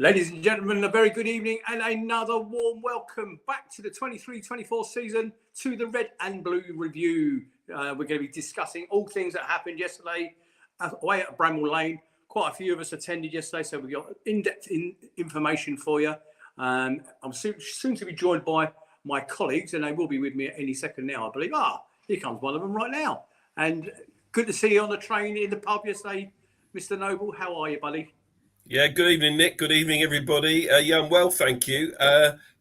Ladies and gentlemen, a very good evening and another warm welcome back to the 23-24 season to the Red and Blue Review. We're going to be discussing all things that happened yesterday away at Bramall Lane. Quite a few of us attended yesterday, so we got in-depth information for you. I'm soon to be joined by my colleagues, and they will be with me at any second now, I believe. Here comes one of them right now. And good to see you on the train in the pub yesterday, Mr. Noble. How are you, buddy? Yeah, good evening, Nick. Good evening, everybody. I'm well, thank you.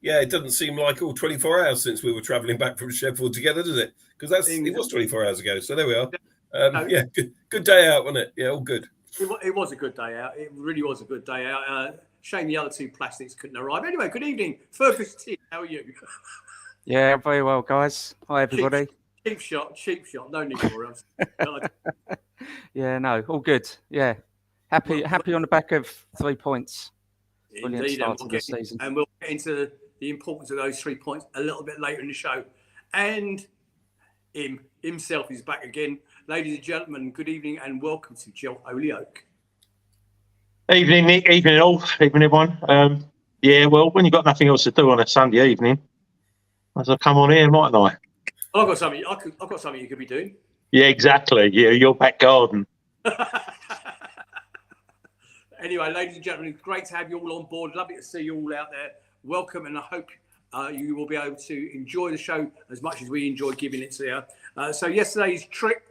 It doesn't seem like all 24 hours since we were travelling back from Sheffield together, does it? Because it was 24 hours ago, so there we are. Good day out, wasn't it? Yeah, all good. It was a good day out. It really was a good day out. Shame the other two plastics couldn't arrive. Anyway, good evening. Fergus T, how are you? Yeah, very well, guys. Hi, everybody. Cheap shot. No need for us. Yeah, no, all good. Yeah. Happy on the back of 3 points. Brilliant start to the season. And we'll get into the importance of those 3 points a little bit later in the show. And himself is back again. Ladies and gentlemen, good evening and welcome to Joe Holyoke. Evening, Nick. Evening, all. Evening, everyone. Well, when you've got nothing else to do on a Sunday evening, I will come on here, mightn't I? I've got something you could be doing. Yeah, exactly. Yeah, your back garden. Anyway, ladies and gentlemen, great to have you all on board. Lovely to see you all out there. Welcome, and I hope you will be able to enjoy the show as much as we enjoyed giving it to you. So yesterday's trip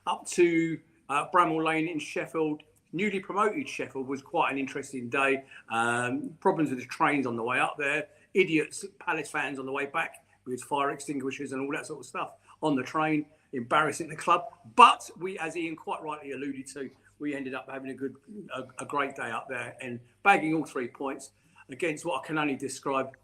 up to Bramall Lane in Sheffield, newly promoted Sheffield, was quite an interesting day. Problems with the trains on the way up there, idiots, Palace fans on the way back with fire extinguishers and all that sort of stuff on the train, embarrassing the club. But we, as Ian quite rightly alluded to, we ended up having a great day up there and bagging all 3 points against what I can only describe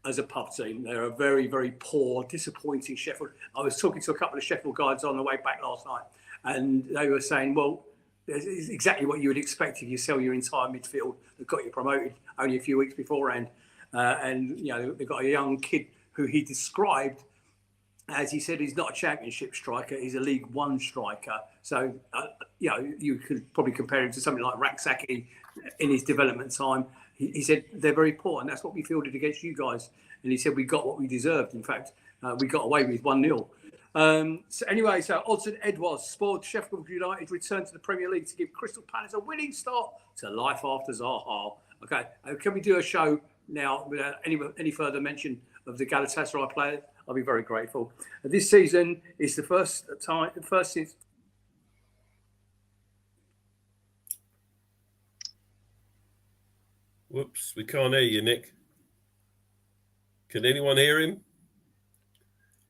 as a pub team. They're a very, very poor, disappointing Sheffield. I was talking to a couple of Sheffield guys on the way back last night, and they were saying, well, it's exactly what you would expect if you sell your entire midfield that got you promoted only a few weeks beforehand. And, you know, they've got a young kid who he described, as he said, he's not a championship striker, he's a League One striker. So, you could probably compare him to something like Raksaki in his development time. He said, they're very poor, and that's what we fielded against you guys. And he said, we got what we deserved. In fact, we got away with 1-0. So Odds and Edwards spoiled Sheffield United return to the Premier League to give Crystal Palace a winning start to life after Zaha. Okay, can we do a show now without any further mention of the Galatasaray player? I'll be very grateful. This season is the first since. Whoops, we can't hear you, Nick. Can anyone hear him?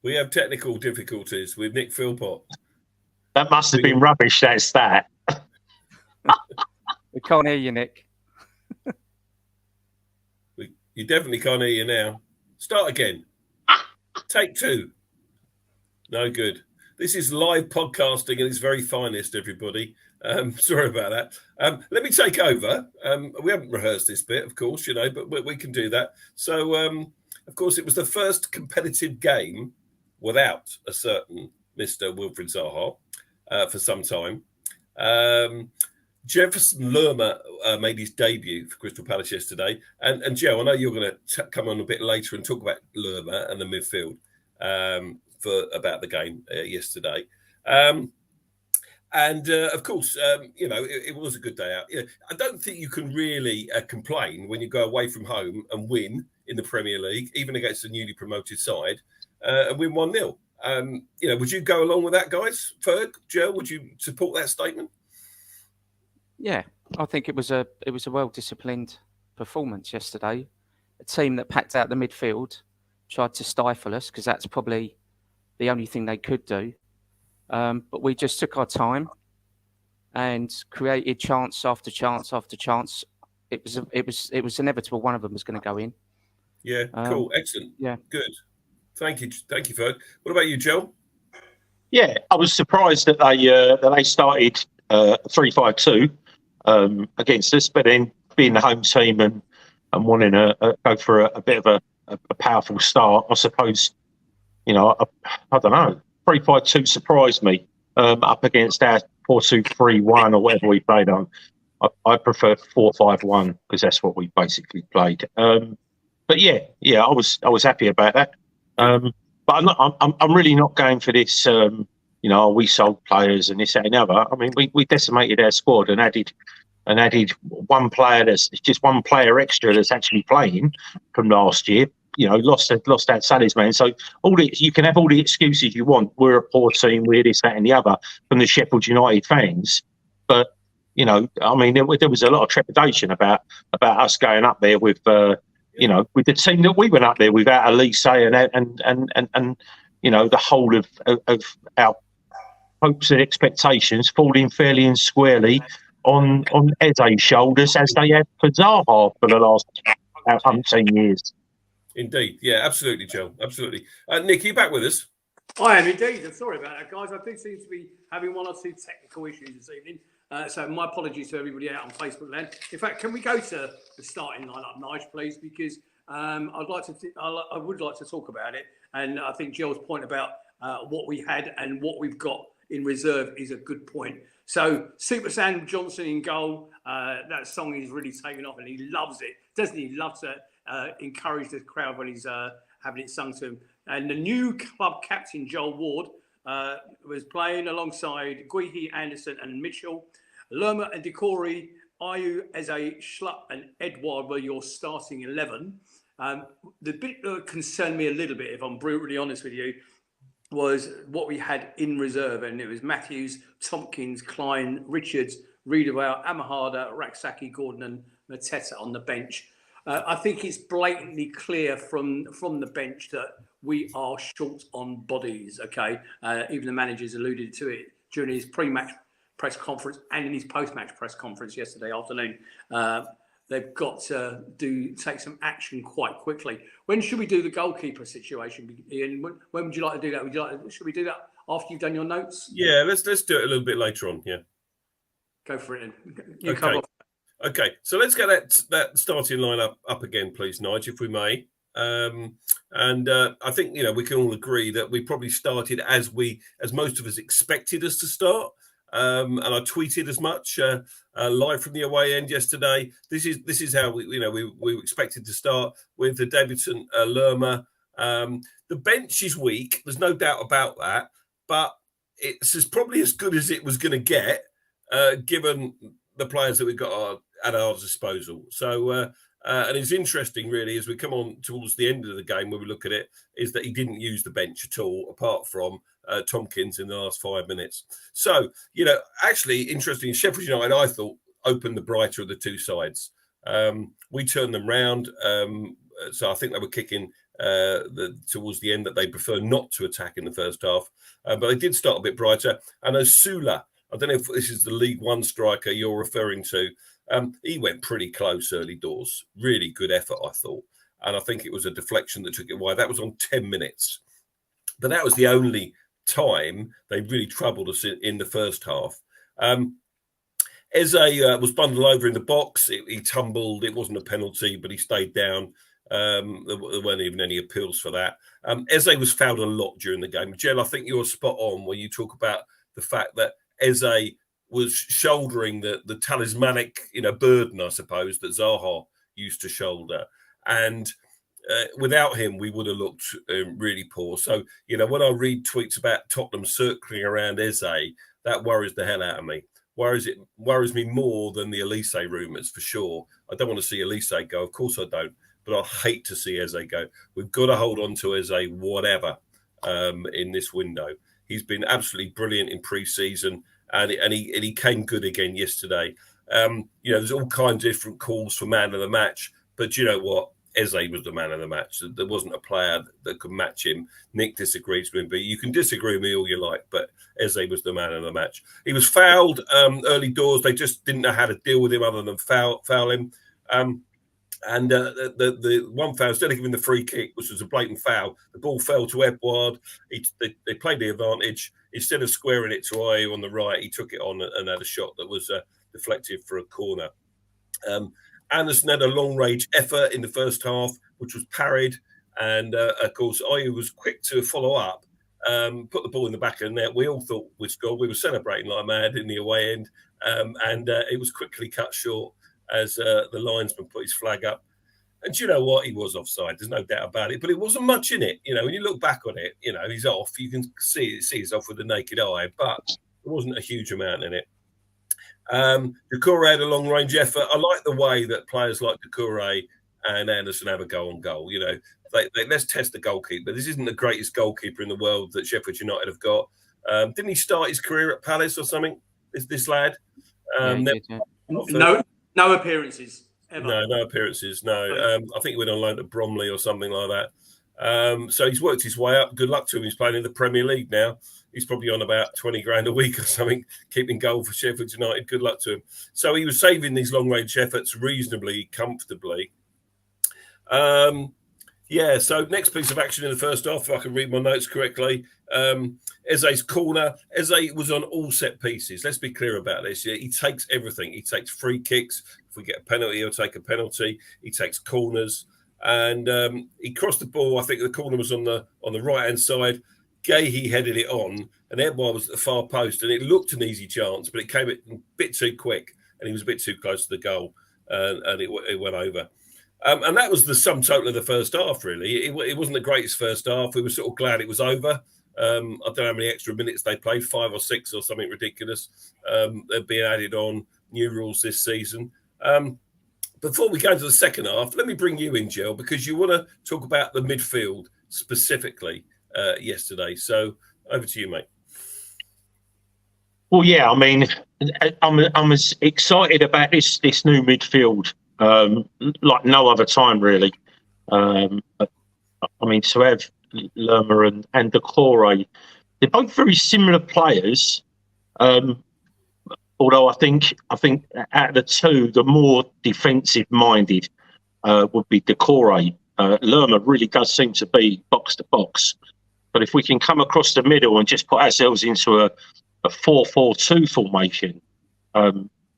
We have technical difficulties with Nick Philpott. That must have been rubbish, that's that. We can't hear you, Nick. You definitely can't hear you now. Start again. Take 2. No good. This is live podcasting at its very finest, everybody. Sorry about that. Let me take over. We haven't rehearsed this bit, of course, but we can do that. So, of course, it was the first competitive game without a certain Mr. Wilfried Zaha for some time. Jefferson Lerma made his debut for Crystal Palace yesterday. And Joe, I know you're going to come on a bit later and talk about Lerma and the midfield about the game yesterday. Of course, it was a good day out. I don't think you can really complain when you go away from home and win in the Premier League, even against a newly promoted side, and win 1-0. Would you go along with that, guys? Ferg, Joe, would you support that statement? Yeah, I think it was a well-disciplined performance yesterday. A team that packed out the midfield, tried to stifle us because that's probably the only thing they could do. But we just took our time and created chance after chance after chance. It was inevitable one of them was going to go in. Yeah, cool, excellent. Yeah, good. Thank you, Ferg. What about you, Joe? Yeah, I was surprised that they started 3-5-2 against us, but then being the home team and wanting to go for a bit of a powerful start, I suppose. I don't know. 3-5-2 surprised me up against our 4-2-3-1 or whatever we played on. I prefer 4-5-1 because that's what we basically played. But yeah, I was happy about that. But I'm really not going for this. We sold players and this that, and the other. I mean, we decimated our squad and added one player that's just one player extra that's actually playing from last year. Lost that talisman. So you can have all the excuses you want. We're a poor team. We're this, that, and the other from the Sheffield United fans. But I mean, there was a lot of trepidation about us going up there with with the team that we went up there without Elise and the whole of our hopes and expectations falling fairly and squarely on Eze's shoulders as they have for Zaha for the last 18 years. Indeed. Yeah, absolutely, Joe. Absolutely. Nick, are you back with us? I am indeed. I'm sorry about that, guys. I do seem to be having one or two technical issues this evening. So my apologies to everybody out on Facebook land. In fact, can we go to the starting lineup, Nige, please? Because I would like to talk about it. And I think Jill's point about what we had and what we've got in reserve is a good point. So Super Sam Johnson in goal. That song is really taken off and he loves it. Doesn't he? He loves to encourage the crowd when he's having it sung to him. And the new club captain, Joel Ward, was playing alongside Guihi, Anderson and Mitchell. Lerma and Decore, Ayew, Eze, Schlupp and Edward were your starting 11. The bit that concerned me a little bit, if I'm brutally honest with you, was what we had in reserve. And it was Matthews, Tompkins, Klein, Richards, Riedewald, Amahada, Raksaki, Gordon and Mateta on the bench. I think it's blatantly clear from the bench that we are short on bodies, okay? Even the managers alluded to it during his pre-match press conference and in his post-match press conference yesterday afternoon. They've got to take some action quite quickly. When should we do the goalkeeper situation, Ian? When would you like to do that? Should we do that after you've done your notes? Yeah, let's do it a little bit later on. Yeah, go for it. Then. Okay, so let's get that starting lineup up again, please, Nige, if we may. I think we can all agree that we probably started as most of us expected us to start. And I tweeted as much live from the away end yesterday. This is how we expected to start with the Davidson, Lerma. The bench is weak. There's no doubt about that, but it's probably as good as it was going to get, given the players that we've got at our disposal. So, and it's interesting, really, as we come on towards the end of the game, when we look at it, is that he didn't use the bench at all, apart from Tompkins in the last 5 minutes. So, actually, interesting. Sheffield United, I thought, opened the brighter of the two sides. We turned them round. So I think they were kicking towards the end that they prefer not to attack in the first half. But they did start a bit brighter. And Osula, I don't know if this is the League One striker you're referring to. He went pretty close early doors. Really good effort, I thought. And I think it was a deflection that took it wide. That was on 10 minutes. But that was the only time they really troubled us in the first half. Eze was bundled over in the box. He tumbled. It wasn't a penalty, but he stayed down. There weren't even any appeals for that. Eze was fouled a lot during the game. Jill, I think you're spot on when you talk about the fact that Eze was shouldering the talismanic, burden, I suppose, that Zaha used to shoulder. And without him, we would have looked really poor. So, when I read tweets about Tottenham circling around Eze, that worries the hell out of me. Worries me more than the Elise rumours, for sure. I don't want to see Elise go. Of course I don't. But I hate to see Eze go. We've got to hold on to Eze, whatever, in this window. He's been absolutely brilliant in pre-season. And he came good again yesterday. There's all kinds of different calls for man of the match, but you know what? Eze was the man of the match. There wasn't a player that could match him. Nick disagrees with me, but you can disagree with me all you like, but Eze was the man of the match. He was fouled early doors. They just didn't know how to deal with him other than foul him. The one foul, instead of giving the free kick, which was a blatant foul, the ball fell to Edward. They played the advantage. Instead of squaring it to Ayew on the right, he took it on and had a shot that was deflected for a corner. Anderson had a long-range effort in the first half, which was parried. And, of course, Ayew was quick to follow up put the ball in the back of the net. We all thought we'd scored. We were celebrating like mad in the away end, and it was quickly cut short as the linesman put his flag up. And do you know what? He was offside. There's no doubt about it. But it wasn't much in it. When you look back on it, he's off. You can see he's off with the naked eye, but there wasn't a huge amount in it. Doucouré had a long-range effort. I like the way that players like Doucouré and Anderson have a go on goal. Let's test the goalkeeper. This isn't the greatest goalkeeper in the world that Sheff United have got. Didn't he start his career at Palace or something? This lad? No appearances. Ever. No appearances. No, I think he went on loan to Bramall or something like that. So he's worked his way up. Good luck to him. He's playing in the Premier League now. He's probably on about 20 grand a week or something, keeping goal for Sheffield United. Good luck to him. So he was saving these long-range efforts reasonably comfortably. So next piece of action in the first half, if I can read my notes correctly, Eze's corner. Eze was on all set pieces. Let's be clear about this. He takes everything. He takes free kicks. If we get a penalty, he'll take a penalty. He takes corners. And he crossed the ball. I think the corner was on the right-hand side. Gahey headed it on, and that ball was at the far post, and it looked an easy chance, but it came a bit too quick, and he was a bit too close to the goal, and it went over. And that was the sum total of the first half, really. It wasn't the greatest first half. We were sort of glad it was over. I don't know how many extra minutes they played, 5 or 6 or something ridiculous. They're being added on, new rules this season. Before we go into the second half, let me bring you in, Jill, because you want to talk about the midfield specifically yesterday. So over to you, mate. Well, yeah, I mean, I'm as excited about this new midfield like no other time, really. I mean, to have Lerma and Doucouré, they're both very similar players. Although I think out of the two, the more defensive-minded would be Doucouré. Lerma really does seem to be box to box. But if we can come across the middle and just put ourselves into a 4-4-2 formation,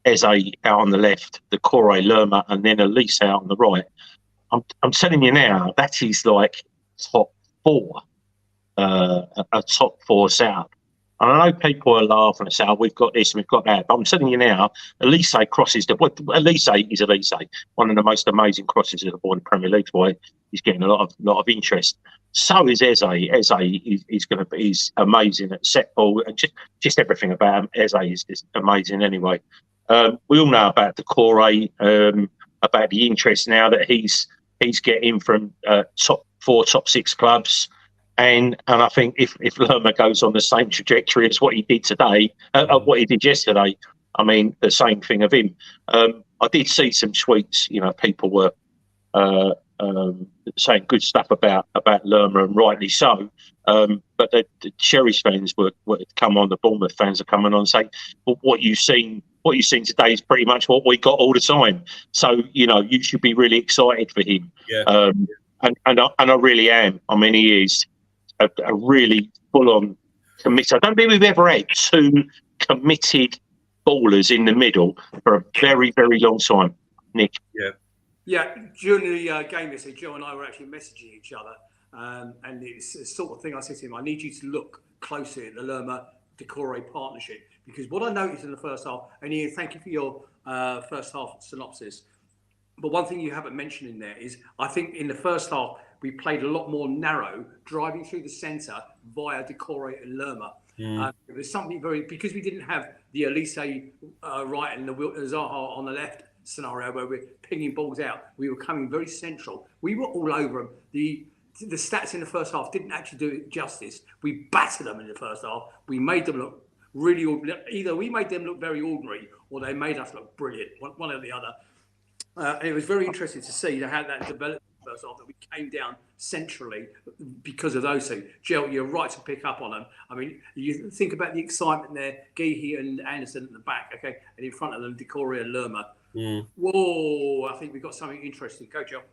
Eze out on the left, Doucouré, Lerma, and then Elise out on the right, I'm telling you now, that is like top 4, a top 4 setup. And I know people are laughing and say, "Oh, we've got this and we've got that." But I'm telling you now, Elise crosses Elise is Elise, one of the most amazing crosses of the ball in the Premier League. Why he's getting a lot of interest. So is Eze. Eze is amazing at set ball, and just everything about him. Eze is amazing anyway. We all know about Doucouré, about the interest now that he's getting from top 4, top 6 clubs. And I think if Lerma goes on the same trajectory as what he did today, what he did yesterday, I mean, the same thing of him. I did see some tweets, people were saying good stuff about Lerma, and rightly so. But the Cherries fans were come on, the Bournemouth fans are coming on and saying, well, what you've seen today is pretty much what we got all the time. So, you should be really excited for him. Yeah. And I really am. I mean, he is a really full-on committed. I don't think we've ever had 2 committed ballers in the middle for a very, very long time. Nick? Yeah, during the game yesterday, Joe and I were actually messaging each other, and it's the sort of thing I said to him, I need you to look closely at the Lerma-Doucouré partnership, because what I noticed in the first half, and Ian, thank you for your first half synopsis, but one thing you haven't mentioned in there is, I think in the first half, we played a lot more narrow, driving through the centre via Doucouré and Lerma. It was something because we didn't have the Elise right and the Zaha on the left scenario where we're pinging balls out. We were coming very central. We were all over them. The stats in the first half didn't actually do it justice. We battered them in the first half. We made them look really, either we made them look very ordinary or they made us look brilliant, one or the other. And it was very interesting to see how that developed. First off, that we came down centrally because of those two. Jill, you're right to pick up on them. I mean, you think about the excitement there, Gahey and Anderson at the back, okay, and in front of them, Doucouré and Lerma. Whoa, I think we've got something interesting. Go, Jill.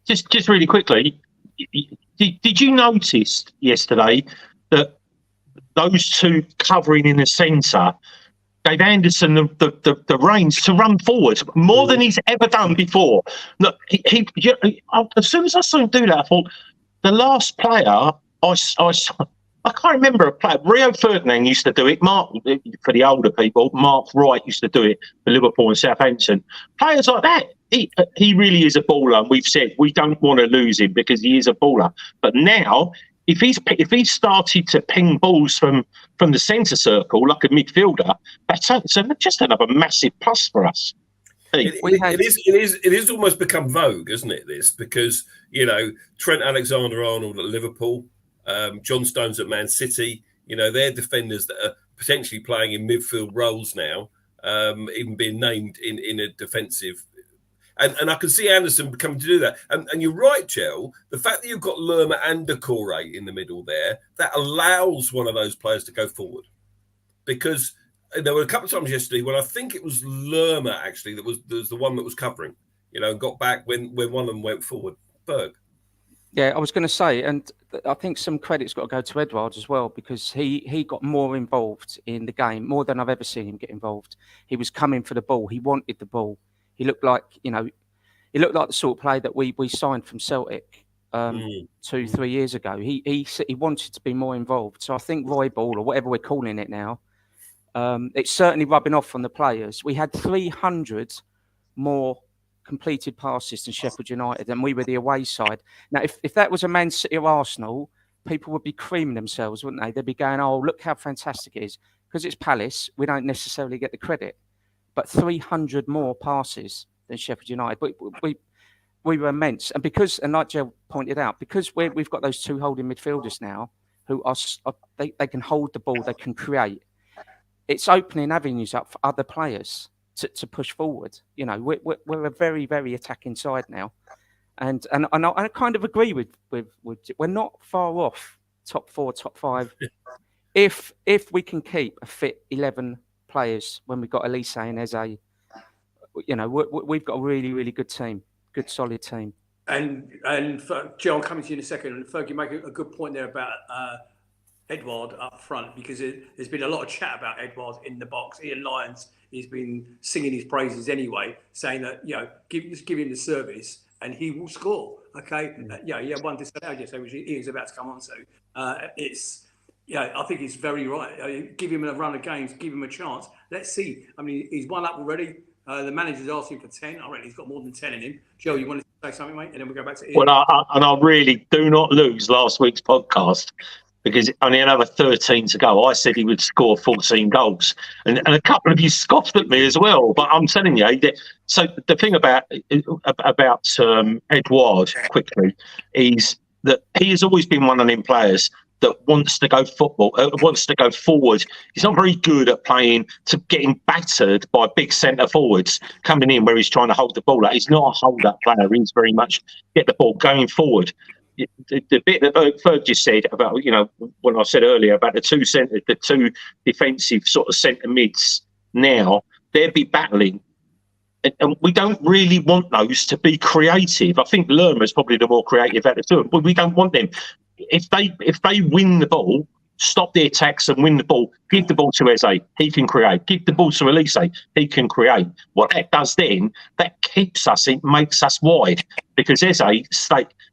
Just really quickly, did you notice yesterday that those 2 covering in the centre gave Anderson the reins to run forward more than he's ever done before? Look, he as soon as I saw him do that, I thought the last player I I can't remember a player. Rio Ferdinand used to do it. Mark, for the older people, Mark Wright used to do it for Liverpool and Southampton. Players like that, he really is a baller. And we've said we don't want to lose him because he is a baller. But now, if he's started to ping balls from the centre circle like a midfielder, that's just another massive plus for us. It is almost become vogue, isn't it? This because Trent Alexander-Arnold at Liverpool, John Stones at Man City. They're defenders that are potentially playing in midfield roles now, even being named in a defensive. And I can see Anderson coming to do that. And you're right, Chell. The fact that you've got Lerma and Decore in the middle there, that allows one of those players to go forward. Because there were a couple of times yesterday when I think it was Lerma, actually, that was the one that was covering, and got back when one of them went forward. Berg. Yeah, I was going to say, and I think some credit's got to go to Edouard as well, because he got more involved in the game, more than I've ever seen him get involved. He was coming for the ball. He wanted the ball. He looked like, he looked like the sort of player that we signed from Celtic 2-3 years ago. He wanted to be more involved. So I think Roy Ball, or whatever we're calling it now, it's certainly rubbing off on the players. We had 300 more completed passes than Sheffield United, and we were the away side. Now, if that was a Man City or Arsenal, people would be creaming themselves, wouldn't they? They'd be going, "Oh, look how fantastic it is." Because it's Palace, we don't necessarily get the credit. But 300 more passes than Sheffield United. We were immense. And like Joe pointed out, because we've got those two holding midfielders now who they can hold the ball, they can create. It's opening avenues up for other players to push forward. We're a very, very attacking side now. And I kind of agree with we're not far off top 4, top 5. If we can keep a fit 11 players when we've got Elise and Eze, we've got a really, really good team, good solid team. And Joe, I'll come to you in a second. And Ferg, you make a good point there about Edouard up front, because there's been a lot of chat about Edouard in the box. Ian Lyons, he's been singing his praises anyway, saying that just give him the service and he will score. Okay, he had one disallowed yesterday, which Ian's about to come on to. I think he's very right. Give him a run of games, give him a chance. Let's see. I mean, he's one up already. The manager's asking for 10. I reckon he's got more than 10 in him. Joe, you want to say something, mate? And then we'll go back to Ian. Well, I really do not lose last week's podcast, because only another 13 to go. I said he would score 14 goals. And a couple of you scoffed at me as well. But I'm telling you, so the thing about Edouard, quickly, is that he has always been one of them players that wants to go wants to go forward. He's not very good at getting battered by big centre forwards coming in where he's trying to hold the ball. He's not a hold-up player. He's very much get the ball going forward. The bit that Ferg just said about, when I said earlier about the two defensive sort of centre mids now, they'll be battling. And we don't really want those to be creative. I think Lerma's probably the more creative out of the two, but we don't want them. If they win the ball, stop the attacks and win the ball, give the ball to Eze, he can create. Give the ball to Elise, he can create. What that does then, that keeps us, it makes us wide. Because Eze,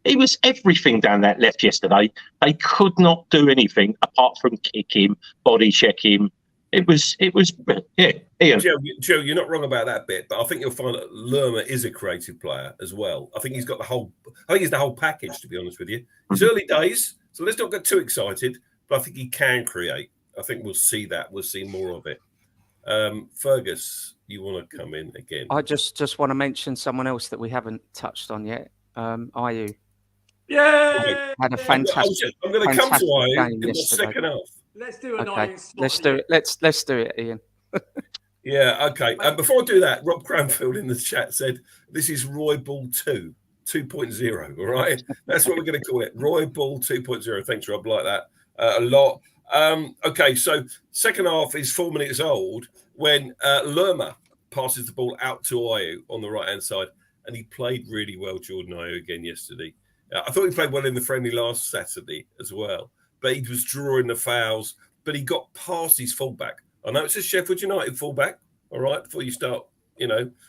he was everything down that left yesterday. They could not do anything apart from kick him, body check him. It was Ian. Joe, you're not wrong about that bit, but I think you'll find that Lerma is a creative player as well. I think he's got the whole package, to be honest with you. It's early days, so let's not get too excited, but I think he can create. I think we'll see that. We'll see more of it. Fergus, you want to come in again? I just want to mention someone else that we haven't touched on yet. Ayew. Yeah. Had a fantastic. I'm going to come to Ayew in the second half. Let's do it. Okay. Let's do it. Let's do it, Ian. Yeah, okay. Before I do that, Rob Cranfield in the chat said, this is Roy Ball 2.0, all right? That's what we're going to call it. Roy Ball 2.0. Thanks, Rob. Like that a lot. Okay, so second half is 4 minutes old when Lerma passes the ball out to Ayew on the right-hand side, and he played really well, Jordan Ayew, again yesterday. I thought he played well in the friendly last Saturday as well. But he was drawing the fouls, but he got past his fullback. I know it's a Sheffield United fullback, all right, before you start,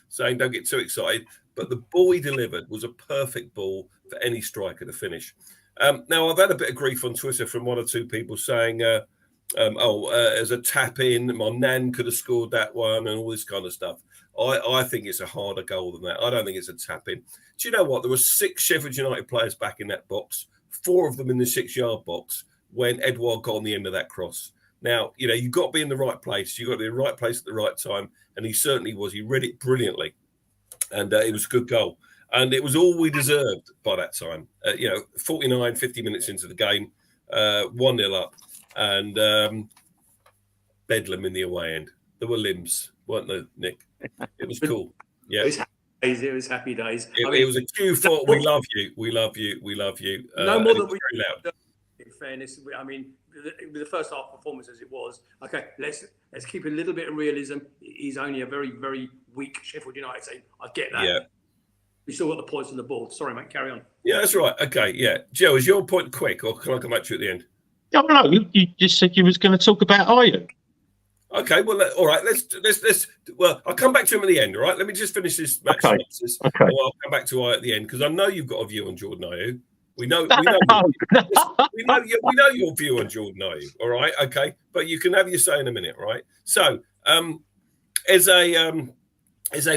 saying don't get too excited. But the ball he delivered was a perfect ball for any striker to finish. Now, I've had a bit of grief on Twitter from one or two people saying, as a tap in, my nan could have scored that one and all this kind of stuff. I think it's a harder goal than that. I don't think it's a tap in. Do you know what? There were 6 Sheffield United players back in that box, 4 of them in the 6-yard box when Edouard got on the end of that cross. Now, you've got to be in the right place. You've got to be in the right place at the right time. And he certainly was. He read it brilliantly. And it was a good goal. And it was all we deserved by that time. 49, 50 minutes into the game, 1-0 up. And bedlam in the away end. There were limbs, weren't there, Nick? It was cool. Yeah. It was happy days. It was a cue for we love you, we love you, we love you. No more than we loud. In fairness, with the first half performance as it was, okay, let's keep a little bit of realism. He's only a very, very weak Sheffield United team. I get that. Yeah. We still got the points on the board. Sorry, mate, carry on. Yeah, that's right. Okay, yeah. Joe, is your point quick, or can I come back to you at the end? No, you just said you was going to talk about Ayew. Okay, well, all right. Let's. Well, I'll come back to him at the end. All right. Let me just finish this match. Okay. Okay. I'll come back to Ayew at the end because I know you've got a view on Jordan Ayew. We know your view on Jordan Ayew. All right. Okay, but you can have your say in a minute. Right. So, Eze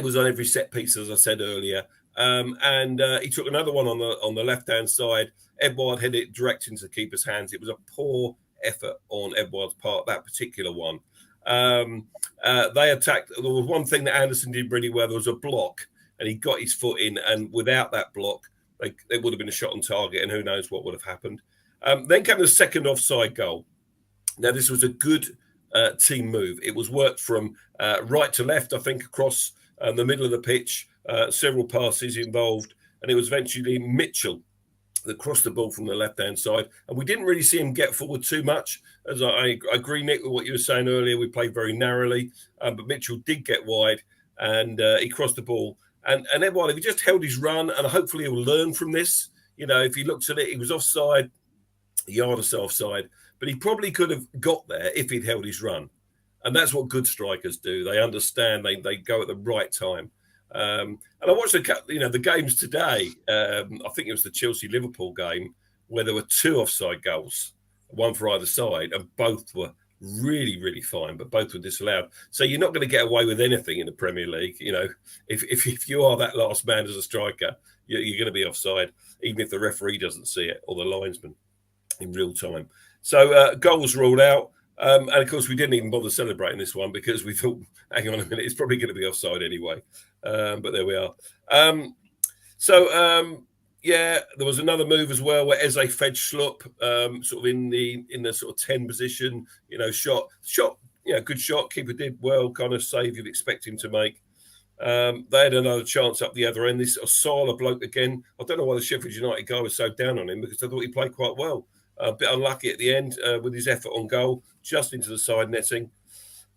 was on every set piece, as I said earlier, and he took another one on the left hand side. Edouard hit it direct into the keeper's hands. It was a poor effort on Edouard's part, that particular one. They attacked. There was one thing that Anderson did really well. There was a block, and he got his foot in. And without that block, there would have been a shot on target, and who knows what would have happened. Then came the second offside goal. Now, this was a good team move. It was worked from right to left, I think, across the middle of the pitch. Several passes involved, and it was eventually Mitchell that crossed the ball from the left-hand side. And we didn't really see him get forward too much. As I agree, Nick, with what you were saying earlier, we played very narrowly. But Mitchell did get wide, and he crossed the ball. And Edouard, if he just held his run, and hopefully he'll learn from this. If he looks at it, he was offside, a yard or so offside. But he probably could have got there if he'd held his run. And that's what good strikers do. They understand. They go at the right time. And I watched the games today. I think it was the Chelsea-Liverpool game where there were 2 offside goals, one for either side, and both were really, really fine, but both were disallowed. So you're not going to get away with anything in the Premier League. If you are that last man as a striker, you're going to be offside, even if the referee doesn't see it or the linesman in real time. So goals ruled out. And of course, we didn't even bother celebrating this one because we thought, hang on a minute, it's probably going to be offside anyway. But there we are. There was another move as well where Eze fed Schlupp, sort of in the sort of 10 position, shot, good shot. Keeper did well, kind of save you'd expect him to make. They had another chance up the other end. This Osala bloke again. I don't know why the Sheffield United guy was so down on him because I thought he played quite well. A bit unlucky at the end with his effort on goal, just into the side netting.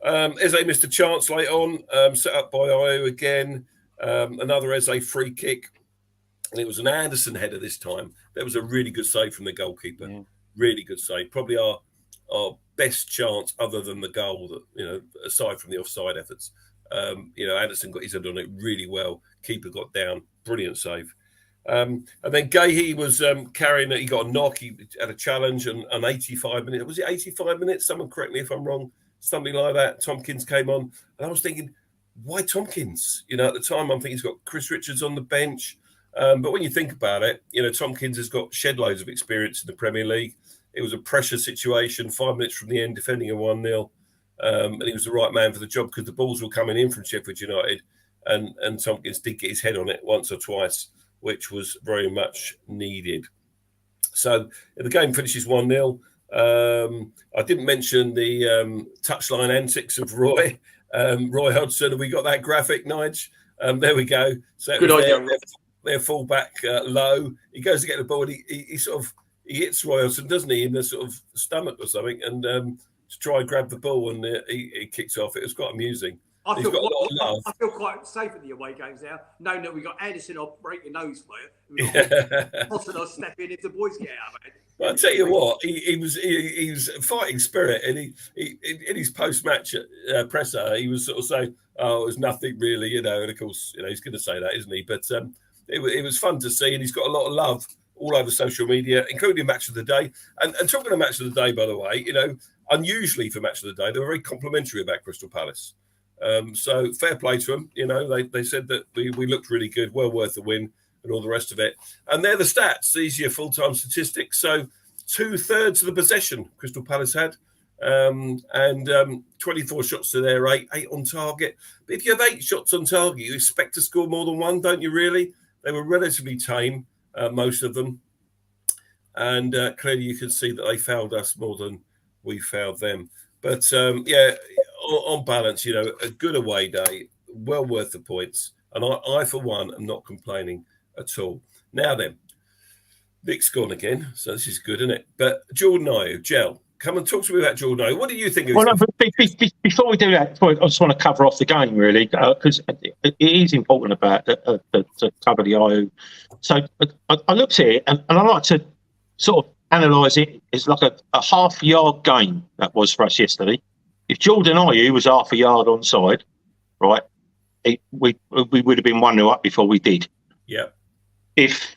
Eze missed a chance late on, set up by Ayew again. Another Eze free kick. And it was an Anderson header this time. That was a really good save from the goalkeeper. Yeah. Really good save. Probably our best chance other than the goal, that aside from the offside efforts. Anderson got his head on it really well. Keeper got down. Brilliant save. And then Gahey was carrying it. He got a knock. He had a challenge and 85 minutes. Was it 85 minutes? Someone correct me if I'm wrong. Something like that. Tompkins came on. And I was thinking, why Tompkins? At the time, I'm thinking he's got Chris Richards on the bench. But when you think about it, Tompkins has got shed loads of experience in the Premier League. It was a pressure situation, 5 minutes from the end, defending a 1-0. And he was the right man for the job because the balls were coming in from Sheffield United. And Tompkins did get his head on it once or twice, which was very much needed. So the game finishes 1-0. I didn't mention the touchline antics of Roy. Roy Hodgson, have we got that graphic, Nige? There we go. So good idea. Their fullback low. He goes to get the ball and he hits Roy Hodgson, doesn't he, in the sort of stomach or something, and to try and grab the ball and he kicks off. It was quite amusing. I feel quite safe at the away games now, knowing that we've got Anderson or break your nose for you. Often I'll step in if the boys get out of it. Well, I'll tell you what, he was fighting spirit, and he in his post-match presser, he was sort of saying, "Oh, it was nothing really," and of course, he's going to say that, isn't he? But it was fun to see, and he's got a lot of love all over social media, including Match of the Day. And talking of Match of the Day, by the way, unusually for Match of the Day, they were very complimentary about Crystal Palace. So fair play to them. They said that we looked really good, well worth the win and all the rest of it. And they're the stats. These are your full-time statistics. So 2/3 of the possession Crystal Palace had. And 24 shots to their 8 on target. But if you have 8 shots on target, you expect to score more than one, don't you really? They were relatively tame, most of them. And clearly you can see that they fouled us more than we fouled them. But on balance, a good away day, well worth the points. And I for one, am not complaining at all. Now then, Nick's gone again, so this is good, isn't it? But Jordan Ayew, Gel, come and talk to me about Jordan Ayew. What do you think of his... Well, before we do that, I just want to cover off the game, really, because it is important about to cover the Ayew. So I looked at it, and I like to sort of analyse it as like a half-yard game that was for us yesterday. If Jordan Ayew was half a yard onside, right, we would have been 1-0 up before we did. Yeah. If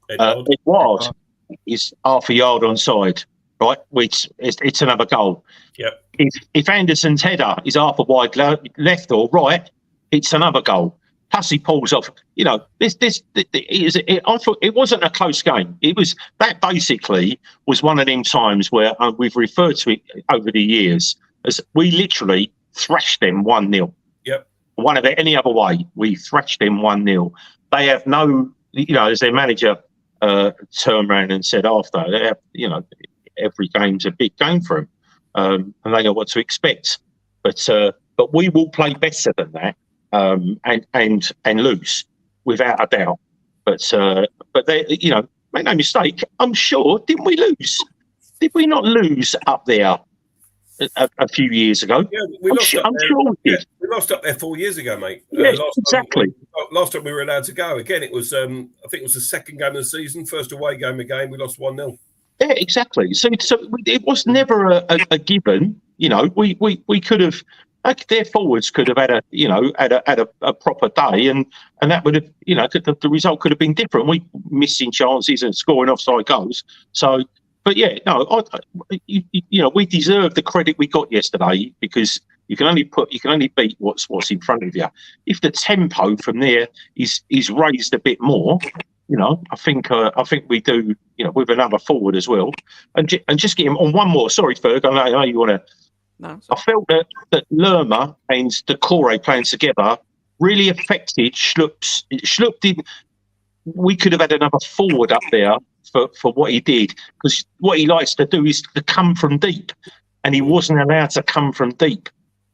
Edouard is half a yard onside, right, it's another goal. Yeah. If Anderson's header is half a wide left or right, it's another goal. Plus he pulls off. I thought it wasn't a close game. That basically was one of them times where we've referred to it over the years as we literally thrashed them 1-0. Yep. One of it any other way, we thrashed them 1-0. They have no, as their manager turned around and said after, every game's a big game for them, and they know what to expect. But we will play better than that. And lose without a doubt, but they, make no mistake. I'm sure, didn't we lose? Did we not lose up there a few years ago? Yeah, I'm sure we did. We lost up there 4 years ago, mate. Yeah, exactly. Last time we were allowed to go. Again, it was I think it was the second game of the season, first away game again. We lost 1-0. Yeah, exactly. So it was never a given. We could have. Their forwards could have had a proper day, and that would have the result could have been different. We missing chances and scoring offside goals. So, but we deserve the credit we got yesterday because you can only beat what's in front of you. If the tempo from there is raised a bit more, I think we do. With another forward as well, and just get him on one more. Sorry, Ferg, I know you want to. No, I felt that Lerma and Decore playing together really affected Schlupp. Schlupp did. We could have had another forward up there for what he did, because what he likes to do is to come from deep, and he wasn't allowed to come from deep.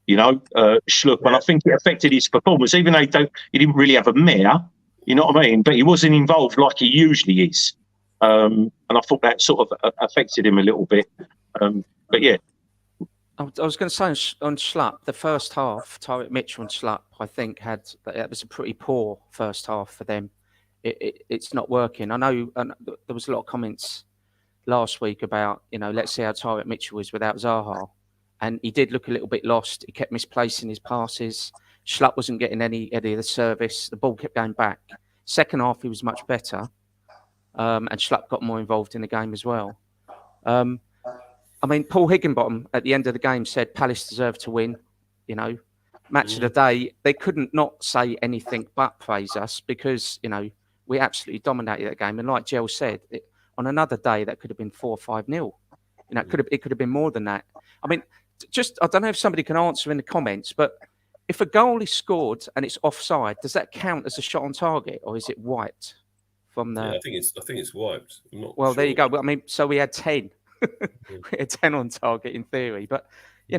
Schlupp, and I think it affected his performance. Even though he didn't really have a mare, you know what I mean, but he wasn't involved like he usually is, and I thought that sort of affected him a little bit. But yeah. I was going to say on Schlupp, the first half, Tyreek Mitchell and Schlupp, I think that was a pretty poor first half for them. It's not working. I know there was a lot of comments last week about, let's see how Tyreek Mitchell is without Zaha. And he did look a little bit lost. He kept misplacing his passes. Schlupp wasn't getting any of the service. The ball kept going back. Second half, he was much better. And Schlupp got more involved in the game as well. Paul Higginbottom at the end of the game said Palace deserved to win. Match of the day, they couldn't not say anything but praise us because, we absolutely dominated that game. And like Gel said, on another day, that could have been 4 or 5-0. It could have been more than that. I don't know if somebody can answer in the comments, but if a goal is scored and it's offside, does that count as a shot on target or is it wiped from the? Yeah, I think it's wiped. Well, sure. There you go. So we had 10. We had 10 on target in theory, but we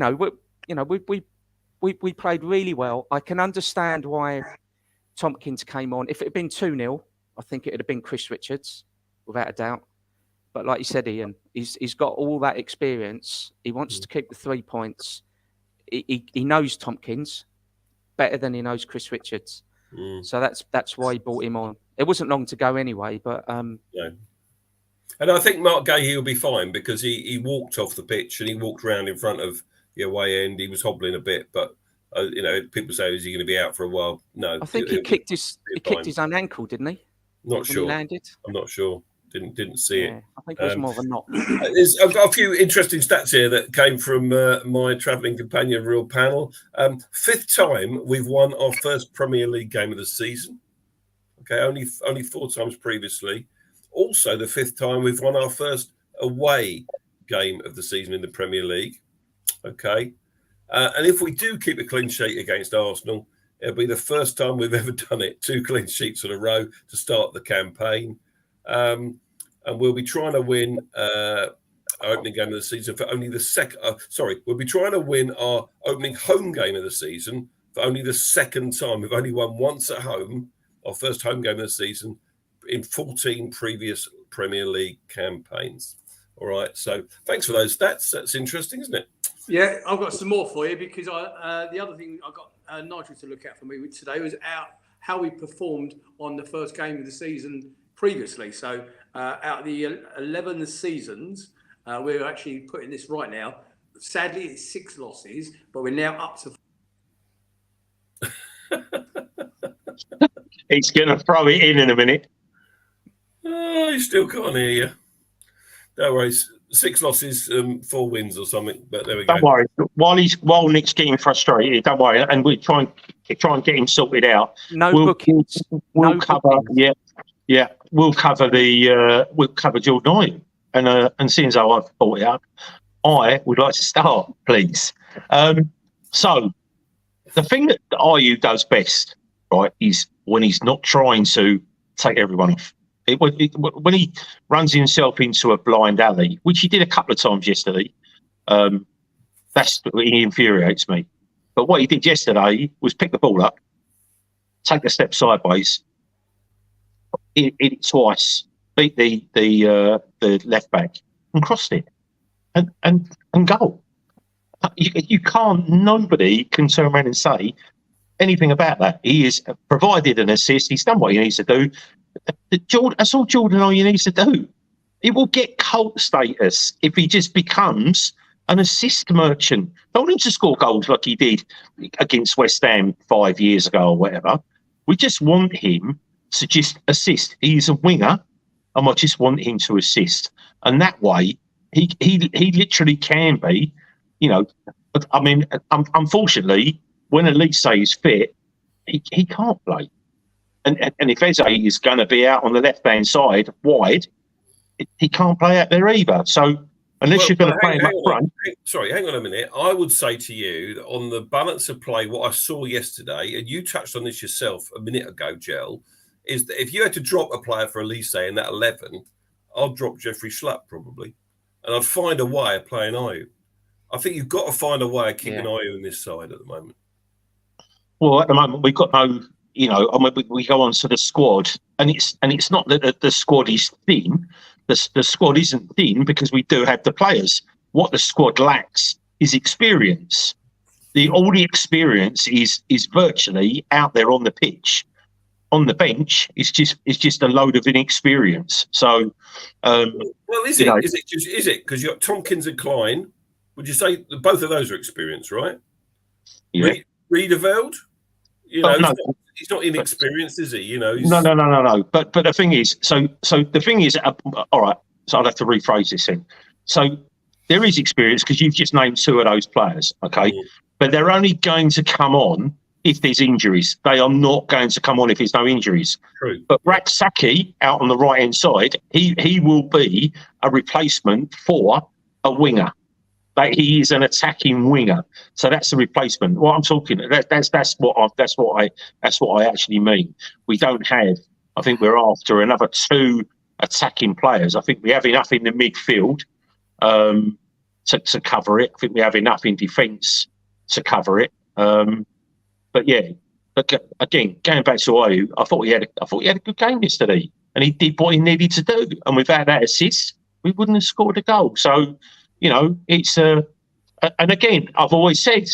played really well. I can understand why Tompkins came on. If it had been 2-0, I think it would have been Chris Richards, without a doubt. But like you said, Ian, he's got all that experience. He wants to keep the 3 points. He knows Tompkins better than he knows Chris Richards. So that's why he brought him on. It wasn't long to go anyway, but yeah. And I think Mark Gahey will be fine because he walked off the pitch and he walked around in front of the away end. He was hobbling a bit, but People say, is he going to be out for a while? No. I think he kicked his own ankle, didn't he? Not when sure. He landed. I'm not sure. Didn't see it. I think it was more of a knock. I've got a few interesting stats here that came from my travelling companion, Real Panel. 5th time we've won our first Premier League game of the season. Okay, only 4 times previously. Also, the 5th time we've won our first away game of the season in the Premier League. Okay, and if we do keep a clean sheet against Arsenal, it'll be the first time we've ever done it. 2 clean sheets in a row to start the campaign. And we'll be trying to win our opening game of the season for only the second. We'll be trying to win our opening home game of the season for only the 2nd time. We've only won once at home, our first home game of the season, in 14 previous Premier League campaigns. All right. So thanks for those stats. That's interesting, isn't it? Yeah, I've got some more for you because the other thing I got Nigel to look at for me today was how we performed on the first game of the season previously. So out of the 11 seasons, we're actually putting this right now. Sadly, it's 6 losses, but we're now up to. He's going to throw it in a minute. Oh, he still can't hear you. No worries. 6 losses, 4 wins or something. But there we go. Don't worry. While Nick's getting frustrated, don't worry, and we try and get him sorted out. Bookings. We'll cover. Bookings. Yeah. We'll cover Jordan Ayew, and seeing as how I've brought it up, I would like to start, please. So the thing that Ayew does best, right, is when he's not trying to take everyone off. When he runs himself into a blind alley, which he did a couple of times yesterday, he infuriates me. But what he did yesterday was pick the ball up, take a step sideways, hit it twice, beat the left back, and crossed it, and goal. You can't. Nobody can turn around and say anything about that. He has provided an assist. He's done what he needs to do. That's all Jordan Ayew needs to do. He will get cult status if he just becomes an assist merchant. Don't need to score goals like he did against West Ham 5 years ago or whatever. We just want him to just assist. He's a winger, and I just want him to assist. And that way, he literally can be, I mean, unfortunately, when Elise is fit, he can't play. And if Eze is going to be out on the left-hand side, wide, he can't play out there either. So unless you're going to play him up front... Hang on a minute. I would say to you that on the balance of play, what I saw yesterday, and you touched on this yourself a minute ago, Gel, is that if you had to drop a player for Elise in that 11, I'd drop Jeffrey Schlupp probably. And I'd find a way of playing Ayew. I think you've got to find a way of keeping Ayew in this side at the moment. Well, at the moment, we've got no... we go on to the squad, and it's not that the squad is thin. The squad isn't thin because we do have the players. What the squad lacks is experience. All the experience is virtually out there on the pitch. On the bench, it's just a load of inexperience. So, is it because you got Tompkins and Klein? Would you say both of those are experienced, right? Yeah. Riedeveld? No. He's not inexperienced, is he? No. But the thing is, so the thing is, all right. So I'll have to rephrase this thing. So there is experience because you've just named 2 of those players, okay? Mm. But they're only going to come on if there's injuries. They are not going to come on if there's no injuries. True. But Raksaki out on the right hand side, he will be a replacement for a winger. He is an attacking winger, so that's the replacement. What I'm talking that's what I actually mean. We don't have. I think we're after another 2 attacking players. I think we have enough in the midfield to cover it. I think we have enough in defence to cover it. But again, going back to Ayew, I thought he had a good game yesterday, and he did what he needed to do. And without that assist, we wouldn't have scored a goal. So. It's and again, I've always said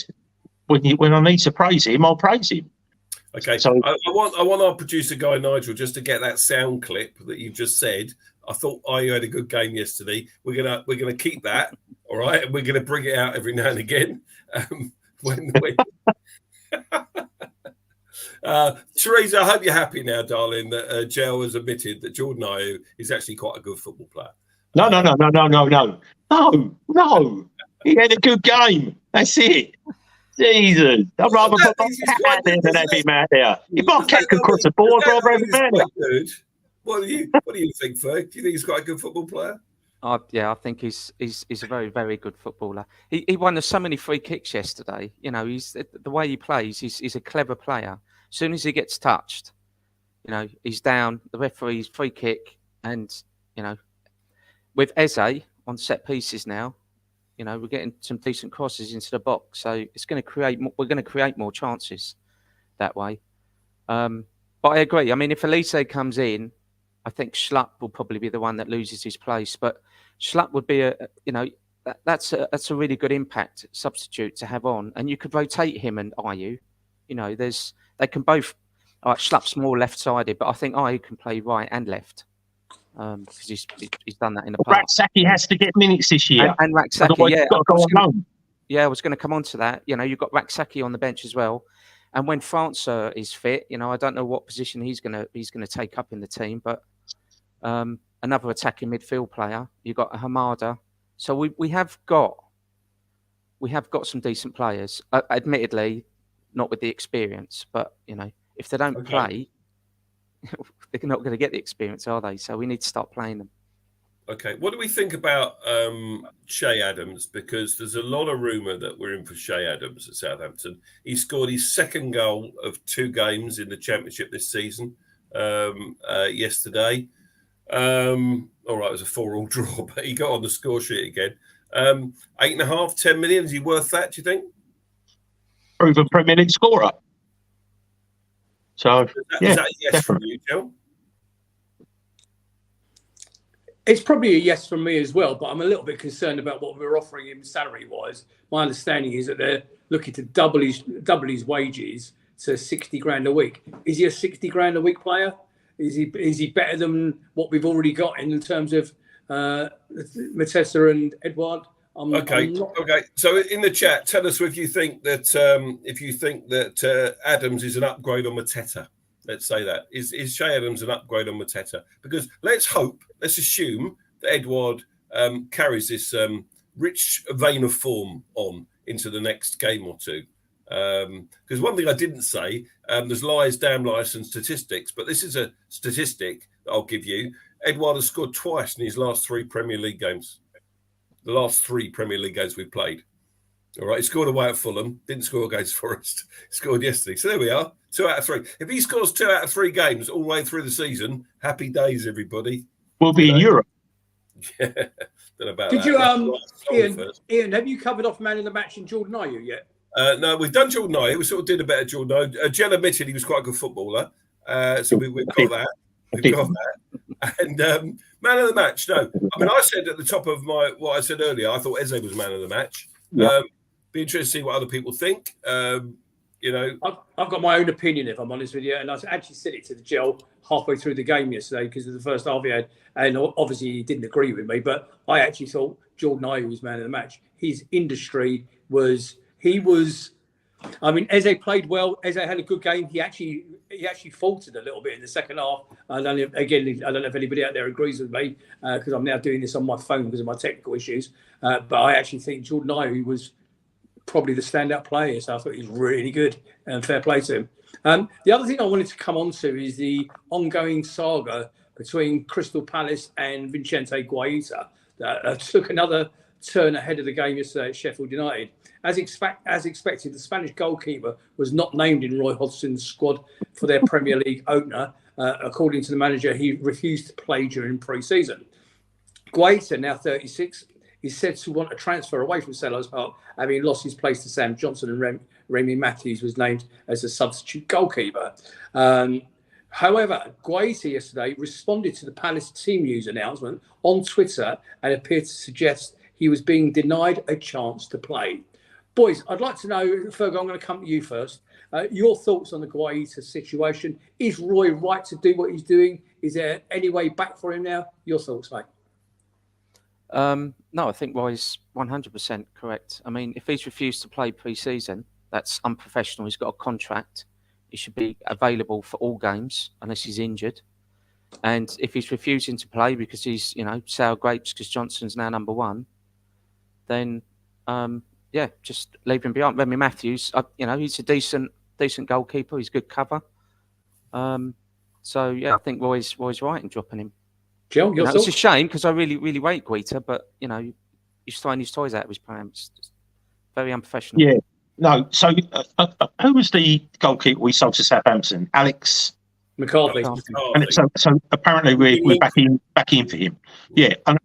when I need to praise him, I'll praise him. Okay, so I want our producer guy Nigel just to get that sound clip that you just said. I thought Ayew had a good game yesterday. We're gonna keep that, all right, and we're gonna bring it out every now and again. Teresa, I hope you're happy now, darling, that Gel has admitted that Jordan Ayew is actually quite a good football player. No. He had a good game. That's it. Jesus. I'd rather put my cat out there than have him out there. If my cat could cross the board, I'd rather have him out there. What do you think, Ferg? Do you think he's quite a good football player? Yeah, I think he's a very, very good footballer. He won so many free kicks yesterday. You know, he's the way he plays. He's a clever player. As soon as he gets touched, you know, he's down. The referee's free kick, and you know, with Eze on set pieces now, you know, we're getting some decent crosses into the box. So it's going to create. We're going to create more chances that way. But I agree. I mean, if Elise comes in, I think Schlupp will probably be the one that loses his place. But Schlupp would be that's a really good impact substitute to have on, and you could rotate him and Ayew. You know, they can both. Schlupp's more left-sided, but I think Ayew can play right and left because he's done that in the past. Raksaki has to get minutes this year, and Raksaki, I was going to come on to that. You know, you've got Raksaki on the bench as well. And when France is fit, you know, I don't know what position he's gonna take up in the team, but another attacking midfield player. You've got a Hamada, so we have got some decent players. Admittedly, not with the experience, but you know, if they don't play, they're not going to get the experience, are they? So we need to start playing them. Okay, what do we think about Che Adams? Because there's a lot of rumour that we're in for Che Adams at Southampton. He scored his second goal of 2 games in the Championship this season yesterday. All right, it was a 4-4 draw, but he got on the score sheet again. 8.5, 10 million. Is he worth that, do you think? Proven Premier League scorer. So, is that a yes from you, Joe? It's probably a yes from me as well, but I'm a little bit concerned about what we're offering him salary-wise. My understanding is that they're looking to double his wages to 60 grand a week. Is he a 60 grand a week player? Is he better than what we've already got in terms of Matessa and Edouard? Okay. So in the chat, tell us if you think that Adams is an upgrade on Mateta. Let's say that. Is Che Adams an upgrade on Mateta? Because let's assume that Edouard carries this rich vein of form on into the next game or two. Because one thing I didn't say, there's lies, damn lies and statistics, but this is a statistic that I'll give you. Edouard has scored twice in his last 3 Premier League games. The last 3 Premier League games we've played. All right, he scored away at Fulham, didn't score against Forest. He scored yesterday. So there we are, 2 out of 3. If he scores 2 out of 3 games all the way through the season, happy days, everybody. We'll be in Europe. Yeah, don't know about Did that. Ian, have you covered off man of the match in Jordan Ayew yet? No, we've done Jordan Ayew. We sort of did a better Jordan Ayew. Jen admitted he was quite a good footballer. So we've got that. We've got that. And man of the match, no. I mean, I said at the top of what I said earlier, I thought Eze was man of the match. Yeah. Be interested to see what other people think. You know, I've got my own opinion, if I'm honest with you, and I actually said it to the Gel halfway through the game yesterday because of the first half he had, and obviously he didn't agree with me, but I actually thought Jordan Ayew was man of the match. His industry was. I mean, Eze played well. Eze had a good game. He actually faltered a little bit in the second half. I don't know if anybody out there agrees with me because I'm now doing this on my phone because of my technical issues. But I actually think Jordan Ayew was probably the standout player. So I thought he was really good and fair play to him. The other thing I wanted to come on to is the ongoing saga between Crystal Palace and Vicente Guaita that took another turn ahead of the game yesterday at Sheffield United. As expected, the Spanish goalkeeper was not named in Roy Hodgson's squad for their Premier League opener. According to the manager, he refused to play during pre-season. Guaita, now 36, is said to want a transfer away from Selhurst Park, having lost his place to Sam Johnson, and Remy Matthews was named as a substitute goalkeeper. However, Guaita yesterday responded to the Palace team news announcement on Twitter and appeared to suggest he was being denied a chance to play. Boys, I'd like to know, Fergal, I'm going to come to you first. Your thoughts on the Guaita situation. Is Roy right to do what he's doing? Is there any way back for him now? Your thoughts, mate? No, I think Roy's 100% correct. I mean, if he's refused to play pre-season, That's unprofessional. He's got a contract. He should be available for all games unless he's injured. And if he's refusing to play because he's, sour grapes because Johnson's now number one, then, just leave him behind. Remy Matthews, he's a decent goalkeeper. He's good cover. I think Roy's right in dropping him. Joe, it's a shame because I really, really rate Guita, but, he's throwing his toys out of his pram. It's just very unprofessional. Yeah. No, so who was the goalkeeper we sold to Southampton? Alex McCarthy. And so apparently we're back in for him. Yeah, and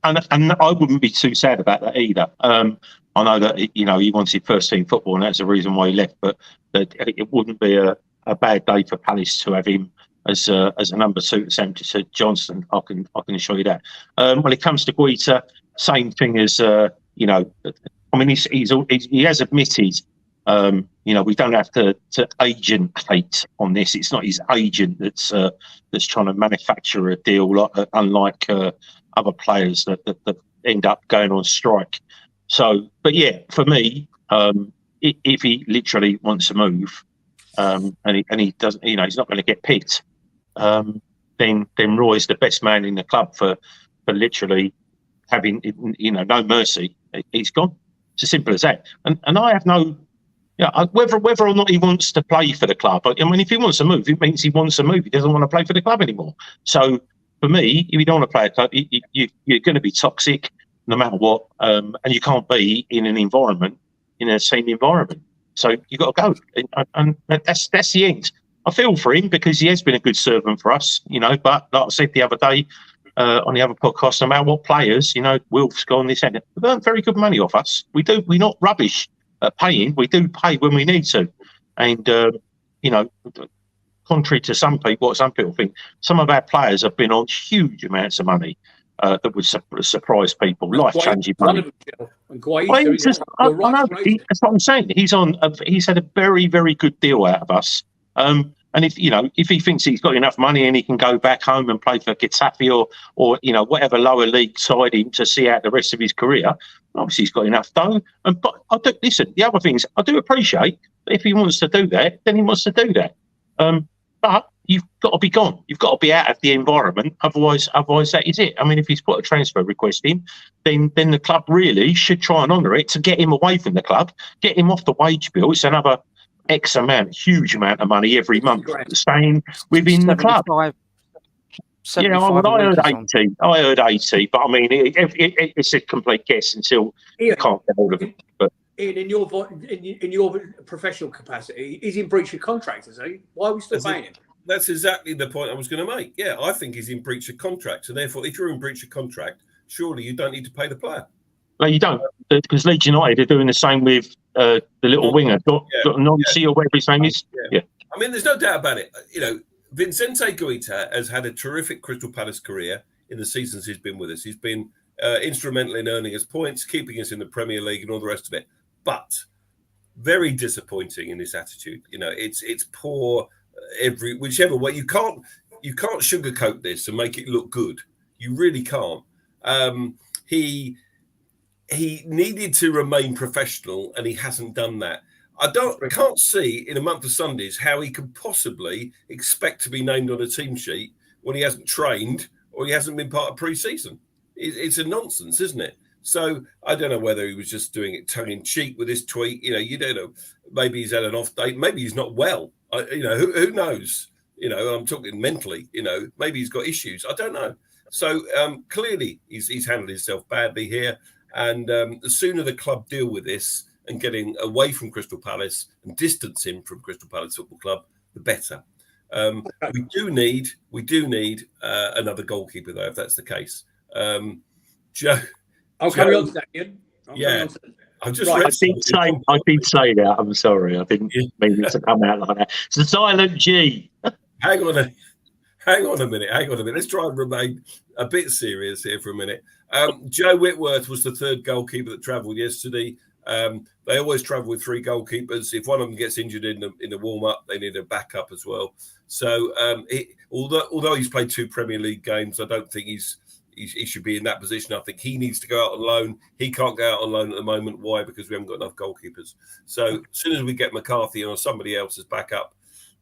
I wouldn't be too sad about that either. I know that he wanted first team football, and that's the reason why he left. But that it wouldn't be a bad day for Palace to have him as a number 2 to Johnston. I can assure you that. When it comes to Guita, same thing as he has admitted. We don't have to agent hate on this. It's not his agent that's trying to manufacture a deal, unlike other players that end up going on strike. So, but yeah, for me, if he literally wants to move, and he doesn't, he's not going to get picked, then Roy's the best man in the club for literally having no mercy. He's gone. It's as simple as that. And I have no. Yeah, whether or not he wants to play for the club. I mean, if he wants to move, it means he wants to move. He doesn't want to play for the club anymore. So, for me, if you don't want to play a club, you're going to be toxic no matter what, and you can't be in an environment, in a same environment. So you've got to go, and that's the end. I feel for him because he has been a good servant for us, But like I said the other day on the other podcast, no matter what players, Wilf's gone this end. They've earned very good money off us. We're not rubbish. Paying, we do pay when we need to, and contrary to what some people think, some of our players have been on huge amounts of money that would surprise people, life-changing money. That's what I'm saying. He's had a very, very good deal out of us. And if he thinks he's got enough money and he can go back home and play for Getafe or whatever lower league side to see out the rest of his career, obviously he's got enough dough. But I do listen. The other things I do appreciate. If he wants to do that, then he wants to do that. But you've got to be gone. You've got to be out of the environment. Otherwise that is it. I mean, if he's put a transfer request in, then the club really should try and honour it to get him away from the club, get him off the wage bill. It's another huge amount of money every month staying within the club. I heard 80. I heard 80, but I mean, it's a complete guess until you can't get hold of it. But in your professional capacity, he's in breach of contract, is he? Why are we still paying him? That's exactly the point I was going to make. Yeah, I think he's in breach of contract, and therefore, if you're in breach of contract, surely you don't need to pay the player. No, you don't, because Leeds United are doing the same with the little winger, Nonsi or whatever his name is. Yeah. I mean, there's no doubt about it. Vicente Guita has had a terrific Crystal Palace career in the seasons he's been with us. He's been instrumental in earning us points, keeping us in the Premier League and all the rest of it. But very disappointing in his attitude. It's poor whichever way. You can't sugarcoat this and make it look good. You really can't. He needed to remain professional, and he hasn't done that. I can't see in a month of Sundays how he could possibly expect to be named on a team sheet when he hasn't trained or he hasn't been part of pre-season. It's a nonsense, isn't it? So I don't know whether he was just doing it tongue in cheek with his tweet. You don't know. Maybe he's had an off day. Maybe he's not well. Who knows? I'm talking mentally. Maybe he's got issues. I don't know. So clearly he's handled himself badly here. And the sooner the club deal with this and getting away from Crystal Palace and distance him from Crystal Palace Football Club, the better. We do need another goalkeeper, though, if that's the case. Joe. I'll carry on to that, Ian. I did say that. I'm sorry. I didn't mean it to come out like that. It's a silent G. Hang on a minute. Let's try and remain a bit serious here for a minute. Joe Whitworth was the third goalkeeper that travelled yesterday. They always travel with three goalkeepers. If one of them gets injured in the warm-up, they need a backup as well. So although he's played two Premier League games, I don't think he's he should be in that position. I think he needs to go out on loan. He can't go out on loan at the moment. Why? Because we haven't got enough goalkeepers. So as soon as we get McCarthy or somebody else's backup,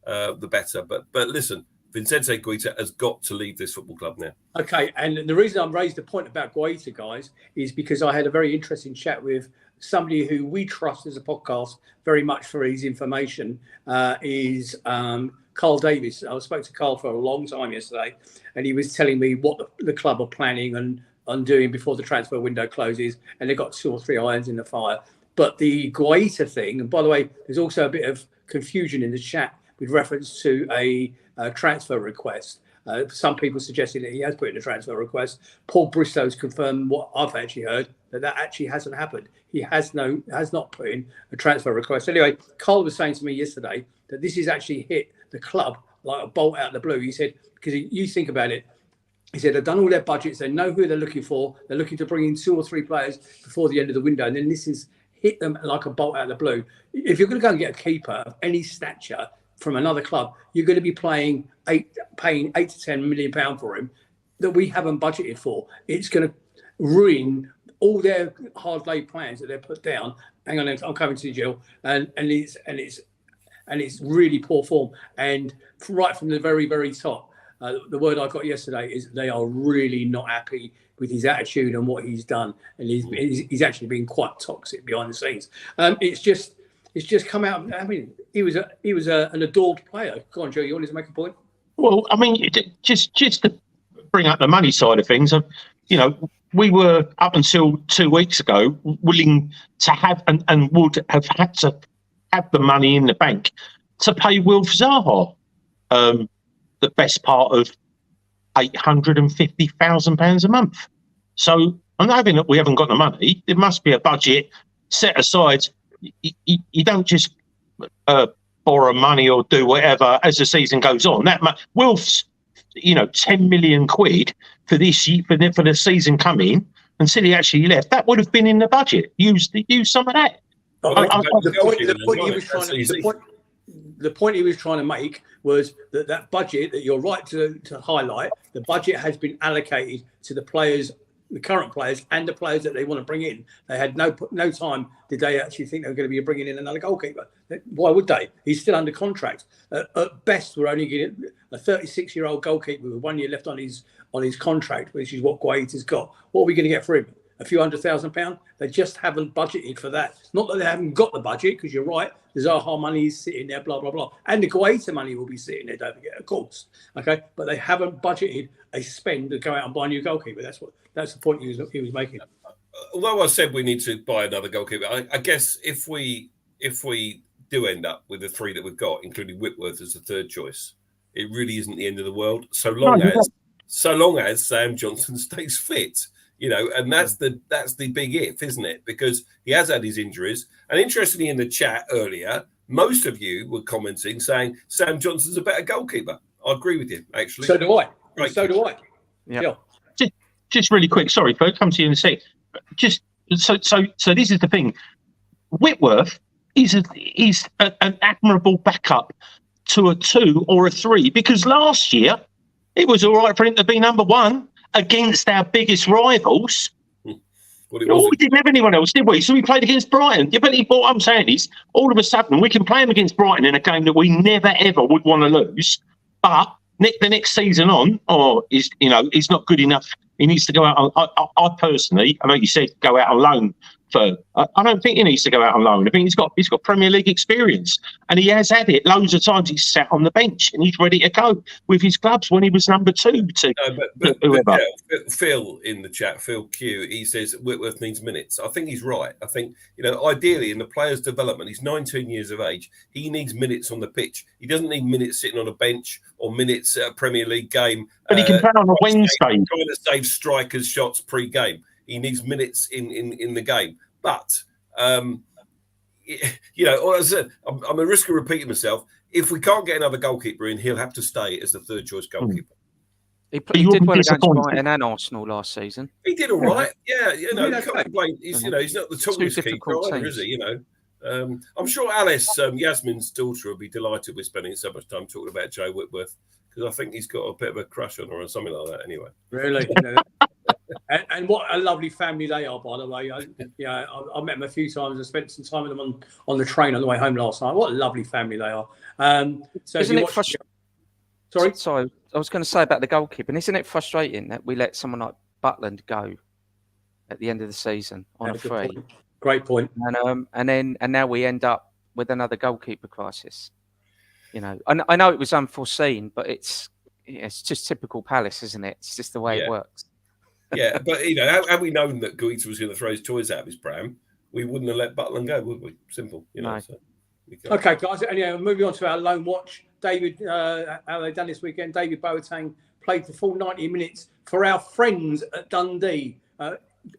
the better. But listen, Vicente Guaita has got to leave this football club now. Okay, and the reason I raised the point about Guaita, guys, is because I had a very interesting chat with somebody who we trust as a podcast very much for his information, is Carl Davis. I spoke to Carl for a long time yesterday, and he was telling me what the club are planning on doing before the transfer window closes, and they've got 2 or 3 irons in the fire. But the Guaita thing, and by the way, there's also a bit of confusion in the chat with reference to a transfer request. Some people suggested that he has put in a transfer request. Paul Bristow's confirmed what I've actually heard, that actually hasn't happened. He has not put in a transfer request. Anyway, Carl was saying to me yesterday that this has actually hit the club like a bolt out of the blue. He said, because you think about it, he said they've done all their budgets, they know who they're looking for, they're looking to bring in 2 or 3 players before the end of the window, and then this has hit them like a bolt out of the blue. If you're going to go and get a keeper of any stature from another club, you're going to be paying £8 to £10 million for him that we haven't budgeted for. It's going to ruin all their hard laid plans that they've put down. Hang on, I'm coming to you, Jill. And it's really poor form. And right from the very, very top, the word I got yesterday is they are really not happy with his attitude and what he's done, and he's actually been quite toxic behind the scenes. It's just come out. I mean, he was an adored player. Go on, Joe. You wanted to make a point? Well, I mean, just to bring up the money side of things, we were up until 2 weeks ago willing to have and would have had to have the money in the bank to pay Wilf Zaha the best part of £850,000 a month. So I'm hoping that we haven't got the money. There must be a budget set aside. You don't just borrow money or do whatever as the season goes on. Wilf's, 10 million quid for this year, for the season coming until he actually left. That would have been in the budget. Use some of that. The point he was trying to make was that budget that you're right to highlight. The budget has been allocated to the players, the current players, and the players that they want to bring in. They had no time. Did they actually think they were going to be bringing in another goalkeeper? Why would they? He's still under contract. At best, we're only getting a 36-year-old goalkeeper with 1 year left on his contract, which is what Guaita's got. What are we going to get for him? A few £100,000? They just haven't budgeted for that. Not that they haven't got the budget, because you're right, the Zaha money is sitting there, blah, blah, blah. And the Guaita money will be sitting there, don't forget, of course. Okay? But they haven't budgeted a spend to go out and buy a new goalkeeper. That's the point he was making. Although I said we need to buy another goalkeeper, I guess if we do end up with the 3 that we've got, including Whitworth as the third choice, it really isn't the end of the world, so long as Sam Johnson stays fit. And that's the big if, isn't it? Because he has had his injuries. And interestingly, in the chat earlier, most of you were commenting saying Sam Johnson's a better goalkeeper. I agree with you, actually. So do I. Right. So do I. Yeah. Just really quick. Sorry, Bert, come to you in a sec. Just so this is the thing. Whitworth is an admirable backup to a 2 or a 3, because last year it was all right for him to be number 1 against our biggest rivals. We didn't have anyone else, did we? So we played against Brighton. Yeah, but what I'm saying is, all of a sudden, we can play him against Brighton in a game that we never, ever would want to lose. But the next season on, he's not good enough. He needs to go out on, I personally, I know you said go out on loan. I don't think he needs to go out on loan. I think he's got Premier League experience, and he has had it loads of times. He's sat on the bench and he's ready to go with his clubs when he was number 2 to whoever. Phil in the chat, Phil Q, he says Whitworth needs minutes. I think he's right. I think ideally in the player's development, he's 19 years of age. He needs minutes on the pitch. He doesn't need minutes sitting on a bench or minutes at a Premier League game. But he can play on a Wednesday. Trying to save strikers' shots pre-game. He needs minutes in the game. But, as I said, I'm at risk of repeating myself. If we can't get another goalkeeper in, he'll have to stay as the third choice goalkeeper. He did well against Brighton and Arsenal last season. He did all right. Yeah, you can't complain. He's not the tallest keeper either, is he? I'm sure Alice, Yasmin's daughter, will be delighted with spending so much time talking about Joe Whitworth, because I think he's got a bit of a crush on her or something like that anyway. Really? And what a lovely family they are, by the way. I met them a few times and spent some time with them on the train on the way home last night. What a lovely family they are. So isn't it frustrating? Sorry, I was going to say about the goalkeeping. Isn't it frustrating that we let someone like Butland go at the end of the season on a free? Great point. And now we end up with another goalkeeper crisis. You know, I know it was unforeseen, but it's just typical Palace, isn't it? It's just the way it works. Yeah, but had we known that Guita was going to throw his toys out of his pram, we wouldn't have let Butland go, would we? Simple, No. So okay, guys. Anyway, moving on to our loan watch. David, how they done this weekend? David Boateng played the full 90 minutes for our friends at Dundee.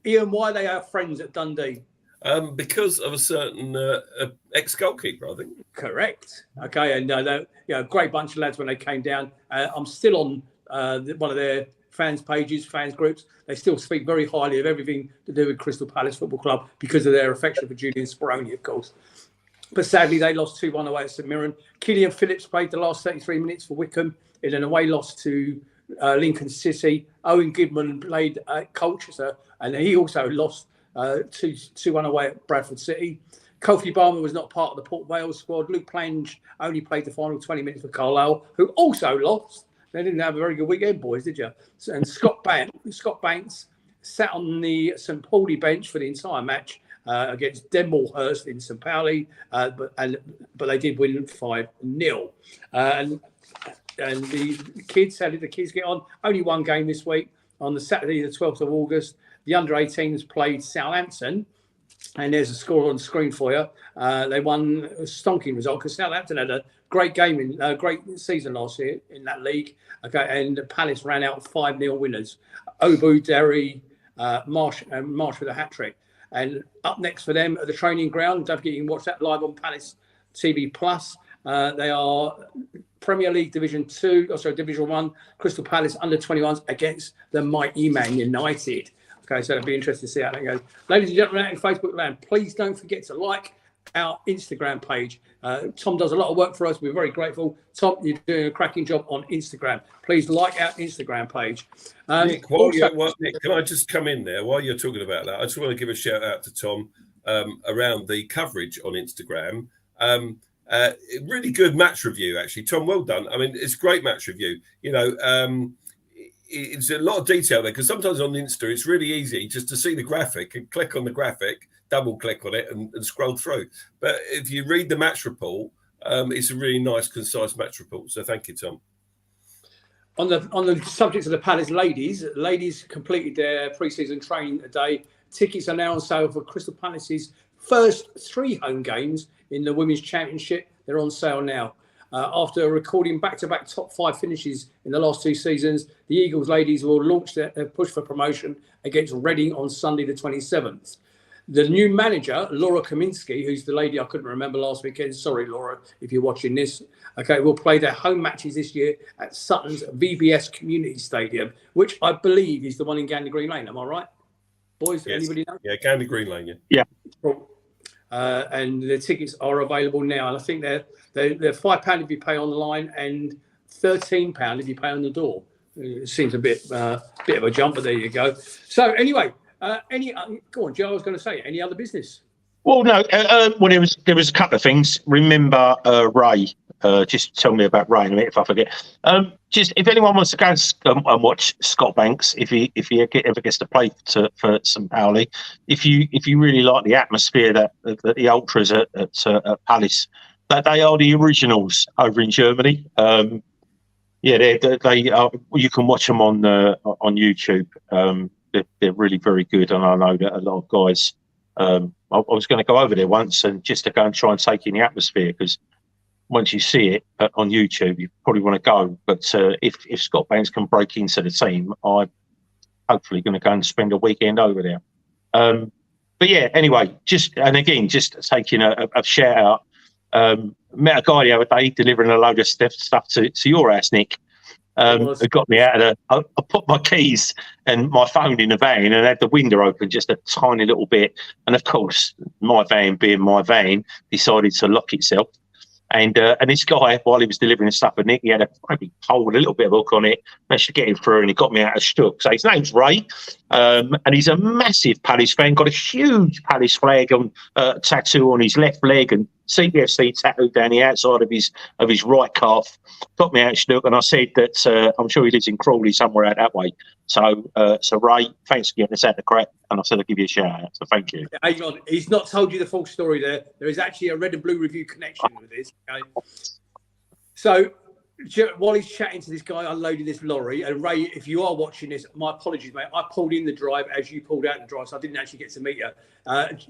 Ian, why are they our friends at Dundee? Because of a certain ex-goalkeeper, I think. Correct. Okay, and great bunch of lads when they came down. I'm still on one of their fans groups. They still speak very highly of everything to do with Crystal Palace Football Club because of their affection for Julian Speroni, of course. But sadly, they lost 2-1 away at St Mirren. Killian Phillips played the last 33 minutes for Wickham in an away loss to Lincoln City. Owen Goodman played at Colchester, and he also lost 2-1 away at Bradford City. Kofi Barmer was not part of the Port Vale squad. Luke Plange only played the final 20 minutes for Carlisle, who also lost. They didn't have a very good weekend, boys, did you? And Scott Banks sat on the St Pauli bench for the entire match against Denmalhurst in St Pauli, but they did win 5-0. And the kids, how did the kids get on? Only one game this week. On the Saturday, the 12th of August, the under-18s played Southampton, and there's a score on screen for you. They won a stonking result because Southampton had a great game great season last year in that league. Okay, and Palace ran out 5-0 winners. Obu, Derry, Marsh with a hat trick. And up next for them at the training ground, don't forget you can watch that live on Palace TV Plus. They are Premier League Division 1, Crystal Palace under 21s against the mighty Man United. Okay, so it'll be interesting to see how that goes. Ladies and gentlemen, out in Facebook land, please don't forget to like our Instagram page. Tom does a lot of work for us. We're very grateful. Tom, you're doing a cracking job on Instagram. Please like our Instagram page. Nick, Nick, can I just come in there while you're talking about that? I just want to give a shout out to Tom around the coverage on Instagram. Really good match review, actually. Tom, well done. I mean, it's great match review. It's a lot of detail there because sometimes on Insta it's really easy just to see the graphic and click on the graphic, double click on it and scroll through. But if you read the match report, it's a really nice, concise match report. So thank you, Tom. On the subject of the Palace ladies completed their pre-season training today. Tickets are now on sale for Crystal Palace's first 3 home games in the Women's Championship. They're on sale now. After recording back-to-back top 5 finishes in the last 2 seasons, the Eagles ladies will launch their push for promotion against Reading on Sunday the 27th. The new manager, Laura Kaminsky, who's the lady I couldn't remember last weekend, sorry, Laura, if you're watching this, okay, will play their home matches this year at Sutton's VBS Community Stadium, which I believe is the one in Gander Green Lane. Am I right? Boys, yes. Anybody know? Yeah, Gander Green Lane, yeah. Cool. And the tickets are available now. And I think they're £5 if you pay online and £13 if you pay on the door. It seems a bit of a jump, but there you go. So anyway, go on, Joe. I was going to say any other business. Well, no. Well, there was a couple of things. Remember Ray. Just tell me about Ray in a minute if I forget. Just if anyone wants to go and watch Scott Banks, if he ever gets to play for St Pauli, if you really like the atmosphere that the ultras at Palace, that they are the originals over in Germany. They are. You can watch them on YouTube. They're really very good, and I know that a lot of guys. I was going to go over there once and just to go and try and take in the atmosphere because. Once you see it on YouTube, you probably want to go. But if Scott Banks can break into the team, I'm hopefully going to go and spend a weekend over there. But yeah, anyway, just taking a shout out. Met a guy the other day delivering a load of stuff to your house, Nick. It got me out of I put my keys and my phone in the van and had the window open just a tiny little bit. And of course, my van being my van, decided to lock itself. And this guy, while he was delivering the stuff for Nick, he had a crappy pole with a little bit of hook on it. Managed to get him through, and he got me out of stook. So his name's Ray, and he's a massive Palace fan. Got a huge Palace flag on tattoo on his left leg, and CPFC tattooed down the outside of his right calf. Got me out of stook, and I said that I'm sure he lives in Crawley somewhere out that way. So Ray, thanks for getting us out the crap, and I said I'd give you a shout out. So thank you. Hang on, he's not told you the full story there. There is actually a red and blue review connection with this. Okay? So while he's chatting to this guy unloading this lorry, and Ray, if you are watching this, my apologies, mate. I pulled in the drive as you pulled out the drive, so I didn't actually get to meet you.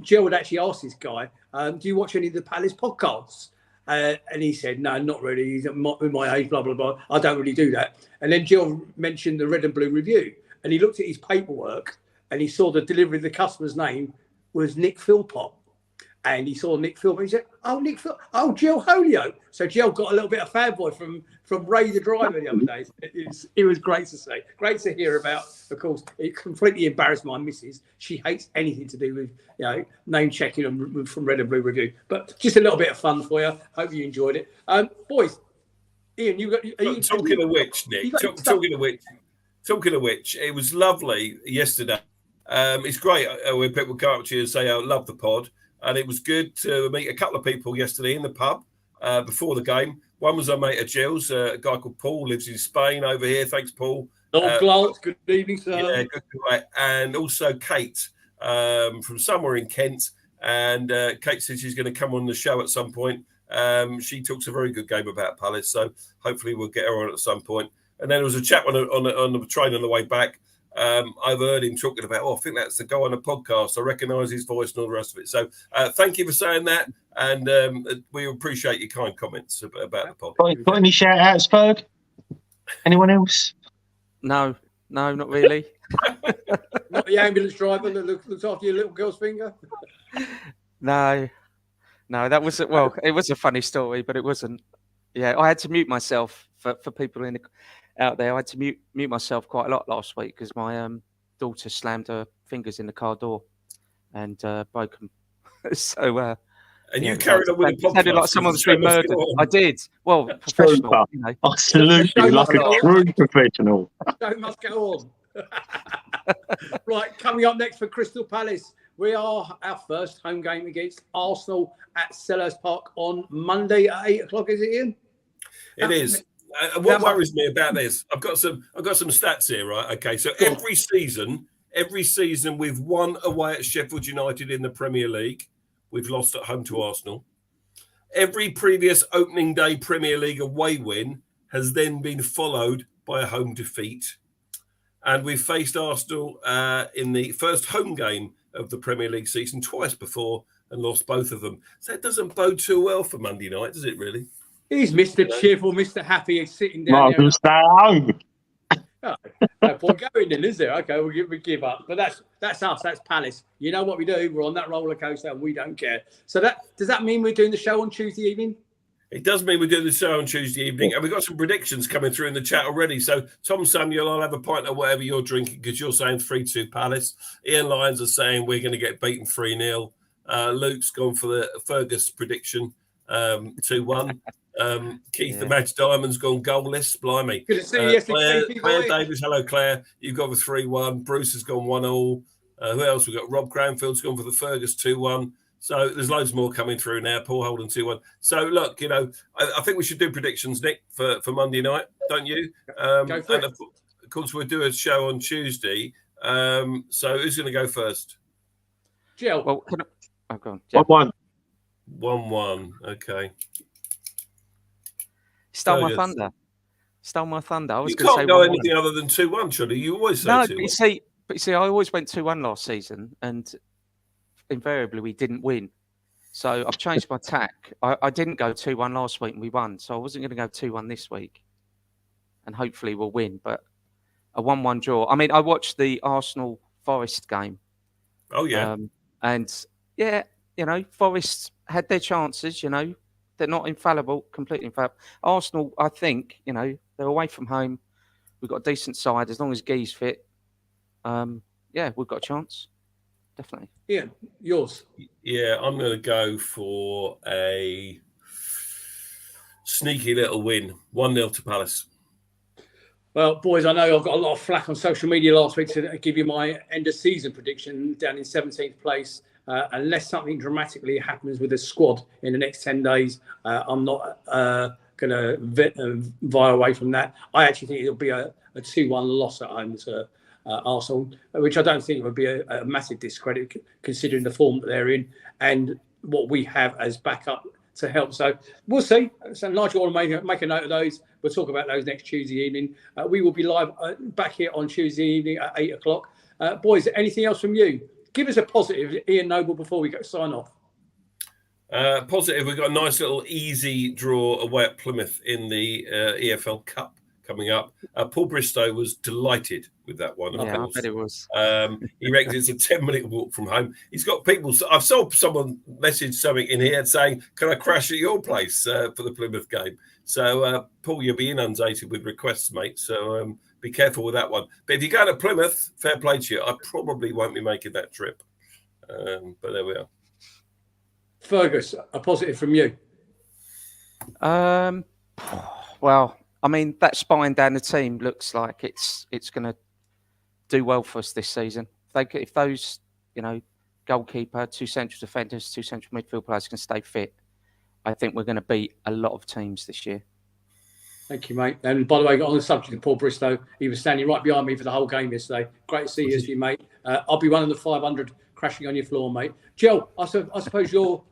Jill had actually asked this guy, do you watch any of the Palace podcasts? And he said, no, not really. He's at my age, blah, blah, blah. I don't really do that. And then Jill mentioned the red and blue review. And he looked at his paperwork and he saw the delivery of the customer's name was Nick Philpott. And he saw Nick Philpott. He said, oh, Nick Philpott. Oh, Jill Holyoke. So Jill got a little bit of fanboy from Ray the driver the other day. It was great to see. Great to hear about. Of course, it completely embarrassed my missus. She hates anything to do with, name checking from Red and Blue Review. But just a little bit of fun for you. Hope you enjoyed it. Boys, Ian, you got... Talking of which, Nick, talking of which, it was lovely yesterday. It's great when people come up to you and say, I love the pod. And it was good to meet a couple of people yesterday in the pub before the game. One was our mate of Jill's, a guy called Paul, lives in Spain over here. Thanks, Paul. Glance, good evening, sir. Yeah, good. And also Kate from somewhere in Kent. And Kate said she's going to come on the show at some point. She talks a very good game about Palace, so hopefully we'll get her on at some point. And then there was a chap on the train on the way back. I've heard him talking about, I think that's the guy on the podcast. I recognise his voice and all the rest of it. So thank you for saying that. And we appreciate your kind comments about the podcast. Got any shout outs, Ferg? Anyone else? No, not really. Not the ambulance driver that looks after your little girl's finger? No, that was, it was a funny story, but it wasn't. Yeah, I had to mute myself for people out there. I had to mute myself quite a lot last week because my daughter slammed her fingers in the car door and broke them. So, and you carried on with the podcast. Sounded like someone's been murdered. I did. Well, professional. Absolutely, like a true professional. Show must go on. Right, coming up next for Crystal Palace, we are our first home game against Arsenal at Selhurst Park on Monday at 8 o'clock. Is it, Ian? It is. What worries me about this, I've got some stats here, right? Okay, so every season we've won away at Sheffield United in the Premier League. We've lost at home to Arsenal. Every previous opening day Premier League away win has then been followed by a home defeat. And we've faced Arsenal in the first home game of the Premier League season twice before and lost both of them. So it doesn't bode too well for Monday night, does it really? He's Mr. Cheerful, Mr. Happy. He's sitting down there. Stay home. Oh, no point going in, is there? Okay, we give up. But that's us. That's Palace. You know what we do? We're on that roller coaster and we don't care. So does that mean we're doing the show on Tuesday evening? It does mean we're doing the show on Tuesday evening, and we've got some predictions coming through in the chat already. So, Tom Samuel, I'll have a pint of whatever you're drinking because you're saying 3-2 Palace. Ian Lyons are saying we're going to get beaten 3-0. Luke's gone for the Fergus prediction, 2-1. Keith the Match Diamond's gone goalless. Blimey. Good to see you yesterday. Claire Davis, hello Claire. You've gone for 3-1. Bruce has gone 1-1. Who else? We've got Rob Cranfield's gone for the Fergus 2-1. So there's loads more coming through now. Paul Holden 2-1. So look, I think we should do predictions, Nick, for Monday night, don't you? Go for it. Of course, we'll do a show on Tuesday. So who's going to go first? Jill. Well, go on. 1-1. 1-1. Okay. Stole my thunder. I was you going to say can't go 1-1. anything other than 2-1, surely. You always say 2-1. But you see, I always went 2-1 last season, and invariably we didn't win. So I've changed my tack. I didn't go 2-1 last week and we won. So I wasn't going to go 2-1 this week. And hopefully we'll win. But a 1-1 draw. I mean, I watched the Arsenal Forest game. Oh, yeah. And yeah, Forest had their chances, They're not infallible, completely infallible. Arsenal, I think, they're away from home. We've got a decent side. As long as Guy's fit, we've got a chance. Definitely. Ian, yours. Yeah, I'm going to go for a sneaky little win, 1-0 to Palace. Well, boys, I know I've got a lot of flack on social media last week to give you my end of season prediction down in 17th place. Unless something dramatically happens with the squad in the next 10 days, I'm not going to vie away from that. I actually think it'll be a 2-1 loss at home to Arsenal, which I don't think would be a massive discredit considering the form that they're in and what we have as backup to help. So we'll see. So Nigel will make a note of those. We'll talk about those next Tuesday evening. We will be live back here on Tuesday evening at 8 o'clock. Boys, anything else from you? Give us a positive, Ian Noble, before we sign off. Positive, we've got a nice little easy draw away at Plymouth in the EFL Cup coming up. Paul Bristow was delighted with that one, of course. I bet it was. He reckons it's a 10-minute walk from home. He's got people. I've saw someone message something in here saying, can I crash at your place for the Plymouth game? So, Paul, you'll be inundated with requests, mate. So be careful with that one. But if you go to Plymouth, fair play to you. I probably won't be making that trip. But there we are. Fergus, a positive from you. Well, I mean, that spine down the team looks like it's going to do well for us this season. If those, goalkeeper, 2 central defenders, 2 central midfield players can stay fit, I think we're going to beat a lot of teams this year. Thank you, mate. And by the way, on the subject of Paul Bristow, he was standing right behind me for the whole game yesterday. Great to see you, mate. I'll be one of the 500 crashing on your floor, mate. Joe, I suppose your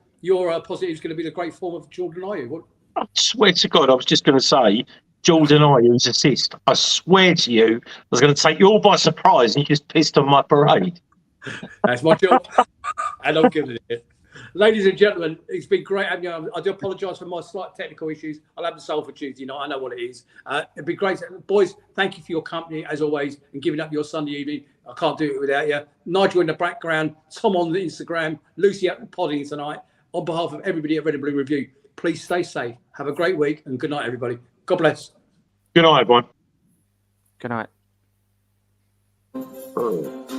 positive is going to be the great form of Jordan Ayew. I swear to God, I was just going to say Jordan Ayew's assist. I swear to you, I was going to take you all by surprise and you just pissed on my parade. That's my job. And I'm giving it. Ladies and gentlemen, it's been great having you. I do apologise for my slight technical issues. I'll have the solve for Tuesday night. I know what it is. It'd be great. Boys, thank you for your company, as always, and giving up your Sunday evening. I can't do it without you. Nigel in the background, Tom on the Instagram, Lucy out podding tonight. On behalf of everybody at Red and Blue Review, please stay safe. Have a great week and good night, everybody. God bless. Good night, everyone. Good night. Oh.